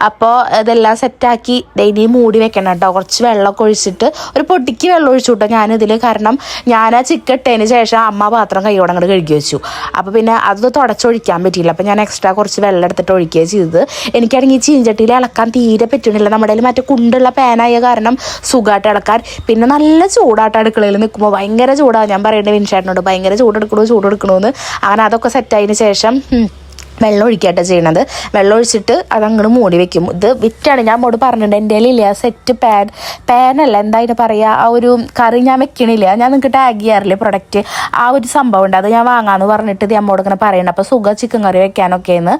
അപ്പോൾ ഇതെല്ലാം സെറ്റാക്കി ഡെയിലി മൂടി വെക്കണം കേട്ടോ. കുറച്ച് വെള്ളമൊക്കെ ഒഴിച്ചിട്ട് ഒരു പൊടിക്ക് വെള്ളം ഒഴിച്ചു കേട്ടോ ഞാനിതിൽ. കാരണം ഞാൻ ആ ചിക്കൻ ഇട്ടതിന് ശേഷം അമ്മ പാത്രം കൈയോടെ അങ്ങോട്ട് കഴുകി വെച്ചു. അപ്പോൾ പിന്നെ അത് തുടച്ചൊഴിക്കാൻ പറ്റിയില്ല. അപ്പോൾ ഞാൻ എക്സ്ട്രാ കുറച്ച് വെള്ളം എടുത്തിട്ട് ഒഴിക്കുകയാണ് ചെയ്തത്. എനിക്കാണെങ്കിൽ ചീഞ്ചട്ടിയിൽ ഇളക്കാൻ തീരെ പറ്റണില്ല. നമ്മുടെ കയ്യിൽ മറ്റേ കുണ്ടുള്ള പാനായ കാരണം സുഖമായിട്ട് ഇളക്കാൻ. പിന്നെ നല്ല ചൂടായിട്ട് അടുക്കളയിൽ നിൽക്കുമ്പോൾ ഭയങ്കര ചൂടാണ്. ഞാൻ പറയേണ്ടത് വിൻഷേട്ടനോട് ഭയങ്കര ചൂടെടുക്കണമെന്ന്. അങ്ങനെ അതൊക്കെ സെറ്റായതിന് ശേഷം വെള്ളം ഒഴിക്കാട്ടോ ചെയ്യണത്. വെള്ളം ഒഴിച്ചിട്ട് അതങ്ങോട്ട് മൂടി വെക്കും. ഇത് വിറ്റാണ് ഞാൻ അമ്മോട് പറഞ്ഞിട്ടുണ്ട്. എൻ്റെ കയ്യിലില്ല സെറ്റ് പാനല്ല എന്താ അതിന് പറയുക, ആ ഒരു കറി ഞാൻ വെക്കണില്ല. ഞാൻ നിങ്ങൾക്ക് ടാഗ് ചെയ്യാറില്ലേ പ്രൊഡക്റ്റ്, ആ ഒരു സംഭവം ഉണ്ട്. അത് ഞാൻ വാങ്ങാമെന്ന് പറഞ്ഞിട്ട് ഇത് അമ്മോട് ഇങ്ങനെ പറയണം. അപ്പോൾ സുഖം ചിക്കൻ കറി വെക്കാനൊക്കെയെന്ന്.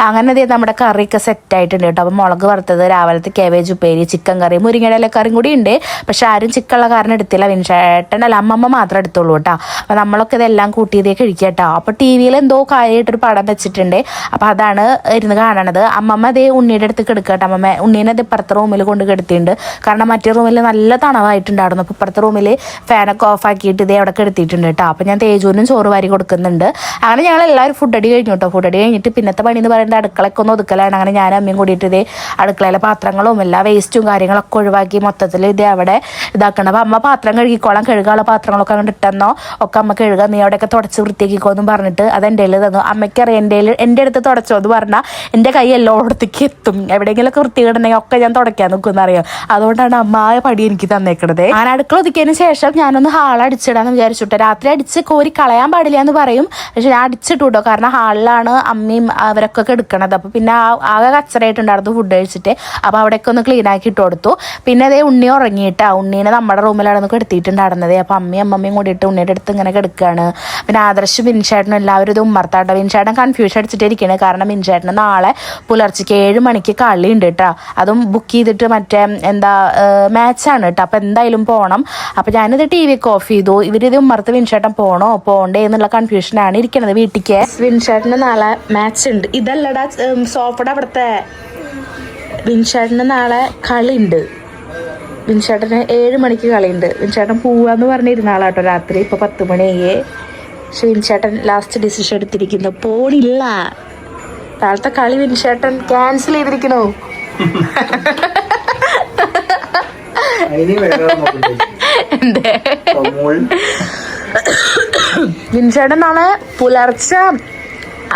അങ്ങനെ ഇത് നമ്മുടെ കറിയൊക്കെ സെറ്റായിട്ടുണ്ട് കേട്ടോ. അപ്പോൾ മുളക് വറുത്തത്, രാവിലത്തെ കേബേജ് ഉപ്പേരി, ചിക്കൻ കറി, മുരിങ്ങയുടെ ഇലക്കറിയും കൂടി ഉണ്ട്. പക്ഷെ ആരും ചിക്കനുള്ള കാരണം എടുത്തില്ല. വിൻഷേട്ടനല്ല അമ്മമ്മ മാത്രം എടുത്തോളൂ കേട്ടോ. അപ്പോൾ നമ്മളൊക്കെ ഇതെല്ലാം കൂട്ടിയതേ കഴിക്കുക കേട്ടോ. അപ്പോൾ ടി വിയിൽ എന്തോ കാര്യമായിട്ടൊരു പടം വെച്ചിട്ടുണ്ട്. അപ്പം അതാണ് ഇരുന്ന് കാണണത്. അമ്മമ്മ അതേ ഉണ്ണിയുടെ അടുത്ത് കിടക്കട്ടെ. അമ്മമ്മ ഉണ്ണീനെ അത് ഇപ്പുറത്തെ റൂമിൽ കൊണ്ട് കിടത്തിയിട്ടുണ്ട്. കാരണം മറ്റേ റൂമിൽ നല്ല തണവായിട്ടുണ്ടായിരുന്നു. അപ്പോൾ ഇപ്പുറത്തെ റൂമിൽ ഫാനൊക്കെ ഓഫാക്കിയിട്ട് ഇതേ അവിടെ കിടത്തിയിട്ടുണ്ട് കേട്ടോ. അപ്പം ഞാൻ തേജുവിനും ചോറ് വാരി കൊടുക്കുന്നുണ്ട്. അങ്ങനെ ഞങ്ങൾ എല്ലാവരും ഫുഡടി കഴിഞ്ഞു കേട്ടോ. ഫുഡടി കഴിഞ്ഞിട്ട് പിന്നത്തെ പണി എന്ന് പറയുന്നത് അടുക്കളയൊക്കെ ഒന്ന് ഒതുക്കലാണ്. അങ്ങനെ ഞാൻ അമ്മയും കൂടിയിട്ട് ഇതേ അടുക്കളയിലെ പാത്രങ്ങളും എല്ലാ വേസ്റ്റും കാര്യങ്ങളൊക്കെ ഒഴിവാക്കി മൊത്തത്തിൽ ഇതേ അവിടെ ഇതാക്കണം. അപ്പം അമ്മ പാത്രം കഴുകിക്കോളാം, കഴുകാനുള്ള പാത്രങ്ങളൊക്കെ അങ്ങോട്ട് ഇട്ടെന്നോ ഒക്കെ അമ്മ കഴുകാം, നീ അവിടെയൊക്കെ തുടച്ച് വൃത്തിയാക്കിക്കോന്നും പറഞ്ഞിട്ട് അത് എൻ്റെ കയ്യിൽ തന്നു. അമ്മയ്ക്കറിയാം എൻ്റെ അടുത്ത് തുടച്ചോ എന്ന് പറഞ്ഞാൽ എൻ്റെ കൈ എല്ലായിടത്തേക്ക് എത്തും. എവിടെയെങ്കിലുമൊക്കെ വൃത്തികേടുണ്ടെങ്കിൽ ഒക്കെ ഞാൻ തുടയ്ക്കാൻ നിൽക്കുമെന്ന് അറിയാം. അതുകൊണ്ടാണ് അമ്മായ പടി എനിക്ക് തന്നേക്കണത്. ഞാൻ അടുക്കള ഒതുക്കിയതിന് ശേഷം ഞാനൊന്ന് ഹാൾ അടിച്ചിടാന്ന് വിചാരിച്ചിട്ട്. രാത്രി അടിച്ച് കോരി കളയാൻ പാടില്ല എന്ന് പറയും, പക്ഷെ ഞാൻ അടിച്ചിട്ടു കേട്ടോ. കാരണം ഹാളിലാണ് അമ്മയും അവരൊക്കെ എടുക്കണത്. അപ്പോൾ പിന്നെ ആകെ കച്ചറായിട്ടുണ്ടായിരുന്നു ഫുഡ് കഴിച്ചിട്ട്. അപ്പോൾ അവിടെയൊക്കെ ഒന്ന് ക്ലീൻ ആക്കി ഇട്ട് കൊടുത്തു. പിന്നെ അതേ ഉണ്ണി ഉറങ്ങിയിട്ടാ. ഉണ്ണീനെ നമ്മുടെ റൂമിലാണ് കിടത്തിയിട്ടുണ്ടായിരുന്നത്. അപ്പോൾ അമ്മയും അമ്മമ്മയും കൂടിയിട്ട് ഉണ്ണിയുടെ അടുത്ത് ഇങ്ങനെ കിടക്കുകയാണ്. പിന്നെ ആദർശ് വിൻഷേട്ടനും എല്ലാവരും ഇത് ഉമ്മർത്താട്ടോ. വിൻഷേട്ടൻ കൺഫ്യൂഷൻ അടിച്ചിട്ടിരിക്കുകയാണ്. കാരണം വിൻഷേട്ടന് നാളെ പുലർച്ചയ്ക്ക് 7 മണിക്ക് കളി ഉണ്ട് കേട്ടോ. അതും ബുക്ക് ചെയ്തിട്ട് മറ്റേ എന്താ മാച്ചാണ് കേട്ടോ. അപ്പോൾ എന്തായാലും പോകണം. അപ്പോൾ ഞാനിത് ടി വി ഒക്കെ ഓഫ് ചെയ്തു. ഇവരിത് ഉമ്മർത്ത് വിൻഷേട്ടൻ പോകണോ പോകണ്ടേ എന്നുള്ള കൺഫ്യൂഷനാണ് ഇരിക്കുന്നത് വീട്ടിലേക്ക്. വിൻഷേട്ടന് നാളെ മാച്ച് ഉണ്ട്. ഇതല്ലടാ സോഫയുടെ അവിടുത്തെ വിൻചേട്ടന് നാളെ കളിയുണ്ട്. വിൻചേട്ടന് 7 മണിക്ക് കളിയുണ്ട്. വിൻചേട്ടൻ പോവാന്ന് പറഞ്ഞിരുന്ന ആളാട്ടോ രാത്രി. ഇപ്പൊ 10 മണിയായേ. പക്ഷെ വിൻചേട്ടൻ ലാസ്റ്റ് ഡിസിഷൻ എടുത്തിരിക്കുന്നു, പോണില്ല. നാളത്തെ കളി വിൻചേട്ടൻ ക്യാൻസൽ ചെയ്തിരിക്കണോ? എന്തേ വിൻചേട്ടൻ നാളെ പുലർച്ചെ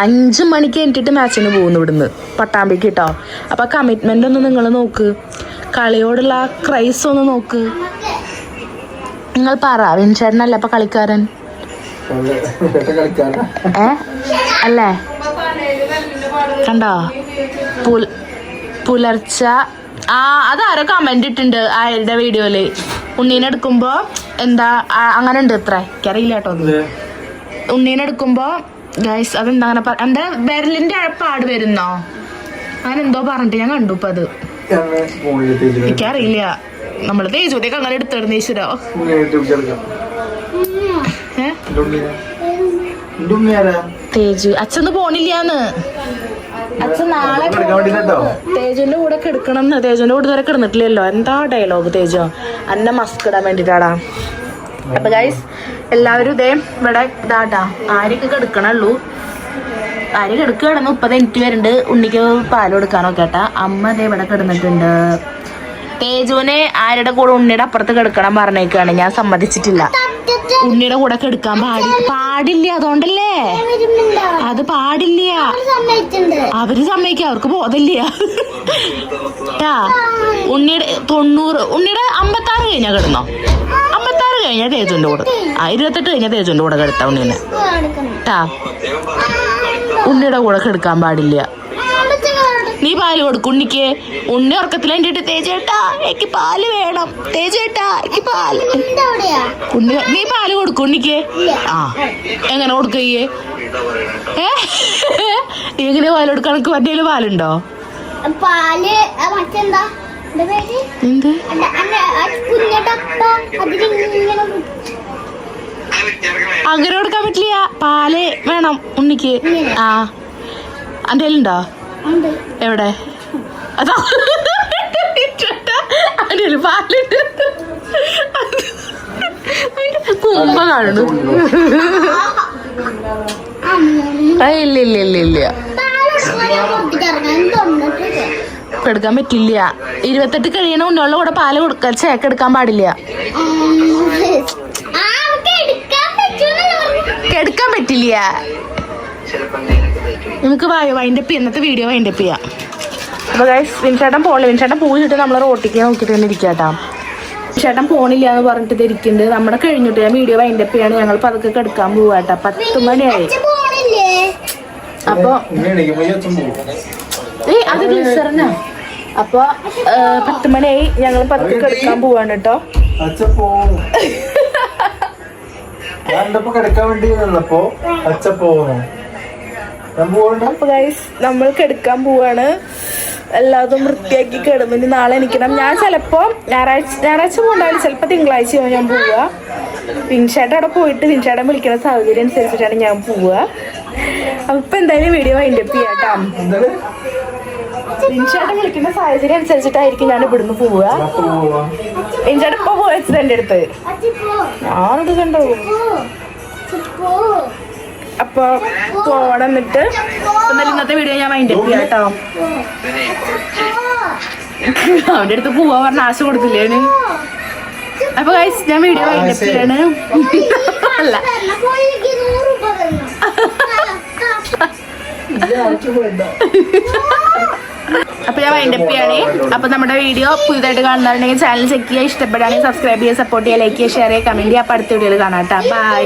5 മണിക്ക് എനിക്കിട്ട് മാച്ചിന് പോകുന്നു ഇവിടുന്ന് പട്ടാമ്പിക്ക് കേട്ടോ. അപ്പൊ കമ്മിറ്റ്മെന്റ് ഒന്ന് നിങ്ങൾ നോക്ക്, കളിയോടുള്ള ക്രൈസ് ഒന്ന് നോക്ക്. നിങ്ങൾ പറ, വിൻചേട്ടനല്ലേ അപ്പൊ കളിക്കാരൻ? അല്ലേ? കണ്ടോ പുലർച്ചെ അതാരോ കമന്റ് ഇട്ടുണ്ട് ആരുടെ വീഡിയോയില്. ഉണ്ണീനെ എടുക്കുമ്പോ എന്താ അങ്ങനെ ഉണ്ട് ഇത്ര, എനിക്കറിയില്ല കേട്ടോ അത്. ഉണ്ണീനെ എടുക്കുമ്പോ ഗൈസ് അതെന്താ അങ്ങനെ എന്താ വിരലിന്റെ പാട് വരുന്നോ അങ്ങനെ എന്തോ പറഞ്ഞിട്ട് ഞാൻ കണ്ടു. ഇപ്പൊ അത് എനിക്കറിയില്ല. നമ്മള് തേജോത്തേക്ക് അങ്ങനെ എടുത്തിടുന്ന ഈശ്വരോ. തേജു അച്ഛന്ന് പോണില്ലാന്ന്. അച്ഛൻ നാളെ തേജുവിന്റെ കൂടെ കിടക്കണം. തേജുവിന്റെ കൂടെ ഇതുവരെ കിടന്നിട്ടില്ലല്ലോ. എന്താ ഡയലോഗ് തേജു അന്നെ മസ്ക് ഇടാൻ വേണ്ടിട്ടാടാ. അപ്പൊ ഗൈസ് എല്ലാവരും ഇതേ ഇവിടെ ഇതാട്ടാ. ആരൊക്കെ കിടക്കണുള്ളൂ, ആര് കിടക്കുകയാണെന്ന് 30 മിനിറ്റ് വരുന്നുണ്ട് ഉണ്ണിക്ക് പാല് കൊടുക്കാനൊക്കെ കേട്ടാ. അമ്മ ഇതേ ഇവിടെ കിടന്നിട്ടുണ്ട്. തേജുവിനെ ആരുടെ കൂടെ ഉണ്ണിയുടെ അപ്പുറത്ത് കിടക്കണം പറഞ്ഞേക്കാണ്. ഞാൻ സമ്മതിച്ചിട്ടില്ല. ഉണ്ണിയുടെ കൂടെ കിടക്കാൻ പാടില്ല. അതുകൊണ്ടല്ലേ അത് പാടില്ല. അവര് സമ്മതിക്കുക, അവർക്ക് ബോധമില്ല. ഉണ്ണിയുടെ 56 കഴിഞ്ഞാ കിടന്നോ? 56 കഴിഞ്ഞാൽ തേജുവിന്റെ കൂടെ 28 കഴിഞ്ഞാൽ തേജുവിന്റെ കൂടെ കിടത്താം ഉണ്ണീനെ ട്ടാ. ഉണ്ണിയുടെ കൂടെ കിടക്കാൻ പാടില്ല. നീ പാല് കൊടുക്കും ഉണ്ണിക്ക്. ഉണ്ണി ഉറക്കത്തിൽ വേണ്ടിട്ട് തേജേട്ടാ എനിക്ക് പാല് വേണം, തേജേട്ടാ എനിക്ക് പാല്. ഉണ്ണി നീ പാല് കൊടുക്കും ഉണ്ണിക്ക്. ആ എങ്ങനെ കൊടുക്കയ്യേ? നീ എങ്ങനെ പാല് കൊടുക്കാൻ? എനിക്ക് മറ്റേ പാലുണ്ടോ? എന്ത് അങ്ങനെ കൊടുക്കാൻ പറ്റില്ല. പാല് വേണം ഉണ്ണിക്ക്. ആ അന്റെ ഉണ്ടോ? എവിടെ? അതാ അതിൽ പാലിട്ട് കുമ്പ കാണുന്നു. ഇല്ല ഇല്ല ഇല്ല ഇല്ല എടുക്കാൻ പറ്റില്ല. 28 കഴിയണ ഉണ്ണിയുള്ള കൂടെ പാല് കൊടുക്കാൻ ചേക്കെടുക്കാൻ പാടില്ല. എടുക്കാൻ പറ്റില്ല. നമുക്ക് വൈൻഡപ്പ് ഇന്നത്തെ വീഡിയോ വൈൻഡപ്പ് ചെയ്യാം. അപ്പോൾ ഗൈസ് വിൻചേട്ടൻ പോണില്ല. വിൻചേട്ടൻ പോയിട്ട് നമ്മൾ റോട്ടിക്ക് നോക്കിയിട്ട് തന്നെ ഇരിക്കാട്ടാ. വിൻചേട്ടൻ പോണില്ല എന്ന് പറഞ്ഞിട്ട് ഇരിക്കുന്നുണ്ട്. നമ്മുടെ കഴിഞ്ഞിട്ട് ഞാൻ വീഡിയോ വൈൻഡപ്പ് ചെയ്യാണ്. ഞങ്ങൾ പതുക്കെ കിടക്കാൻ പോവാട്ടാ. 10 മണിയായി. അപ്പോൾ അത് ഗ്ലിസറിനാ. അപ്പോൾ 10 മണിയായി. ഞങ്ങൾ പതുക്കെ കിടക്കാൻ പോവാണ് കേട്ടോ. അപ്പൊ ഗൈസ് നമ്മൾ കിടക്കാൻ പോവാണ്. എല്ലാതും വൃത്തിയാക്കി കിടന്നു. ഇനി നാളെ എണീക്കണം. ഞാൻ ചിലപ്പോ ഞായറാഴ്ച പോകണ്ടാവില്ല, ചിലപ്പോ തിങ്കളാഴ്ചയോ ഞാൻ പോവുക. വിൻചേട്ടൻ അവിടെ പോയിട്ട് വിൻചേട്ടൻ വിളിക്കുന്ന സാഹചര്യം അനുസരിച്ചിട്ടാണ് ഞാൻ പോവുക. അപ്പൊ എന്തായാലും വീഡിയോ വൈൻഡപ്പ് ചെയ്യാട്ടോ. വിൻചേട്ടൻ വിളിക്കുന്ന സാഹചര്യം അനുസരിച്ചിട്ടായിരിക്കും ഞാൻ ഇവിടുന്ന് പോവുക. വിൻചേട്ടൻ ഇപ്പൊ പോയത് എന്റെ അടുത്ത് ഞാനത് കണ്ടു. അപ്പൊ പോണം. എന്നിട്ട് ഇന്നത്തെ വീഡിയോ ഞാൻ വൈൻഡപ്പ് ചെയ്യാം കേട്ടോ. അവന്റെ അടുത്ത് പോവാൻ പറഞ്ഞ ആശ കൊടുത്തില്ലേന്. അപ്പൊ ഗൈസ് ഞാൻ വീഡിയോ വൈൻഡപ്പ് ചെയ്യാണ്. അല്ല അപ്പൊ ഞാൻ വൈൻഡപ്പ് ചെയ്യാണ്. അപ്പൊ നമ്മുടെ വീഡിയോ പുതിയതായിട്ട് കാണുന്നുണ്ടെങ്കിൽ ചാനൽ ചെക്ക് ചെയ്യുക, ഇഷ്ടപ്പെടുകയാണെങ്കിൽ സബ്സ്ക്രൈബ് ചെയ്യുക, സപ്പോർട്ട് ചെയ്യുക, ലൈക്ക് ചെയ്യുക, ഷെയർ ചെയ്യുക, കമന്റ് ചെയ്യുക. അപ്പൊ അടുത്ത വീഡിയോയിൽ കാണാം കേട്ടോ. ബൈ.